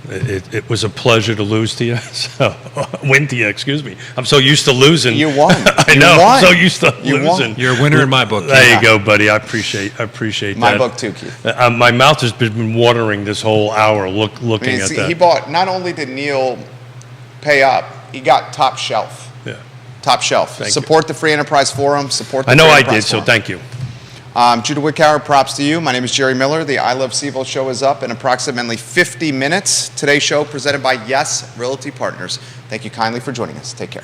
It was a pleasure to lose to you. So, win to you, excuse me. I'm so used to losing. You won. I You know. won. I'm so used to You won. losing. You're a winner in my book. There you go, buddy. I appreciate My that. book too, Keith. My mouth has been watering this whole hour looking I mean, at see, that. he bought. Not only did Neil pay up, he got top shelf. Yeah. Top shelf. Thank you. Support the Free Enterprise Forum. Support the I know Free I Enterprise did, so Forum. thank you. Judah Wickower, props to you. My name is Jerry Miller. The I Love Seville show is up in approximately 50 minutes. Today's show presented by Yes Realty Partners. Thank you kindly for joining us. Take care.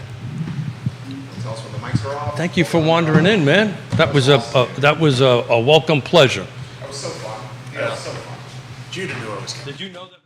Tell us when the mics are off. Thank you for wandering in, man. That was a welcome pleasure. That was so fun. Yeah, that was so fun. Judah knew I was coming. Did you know that?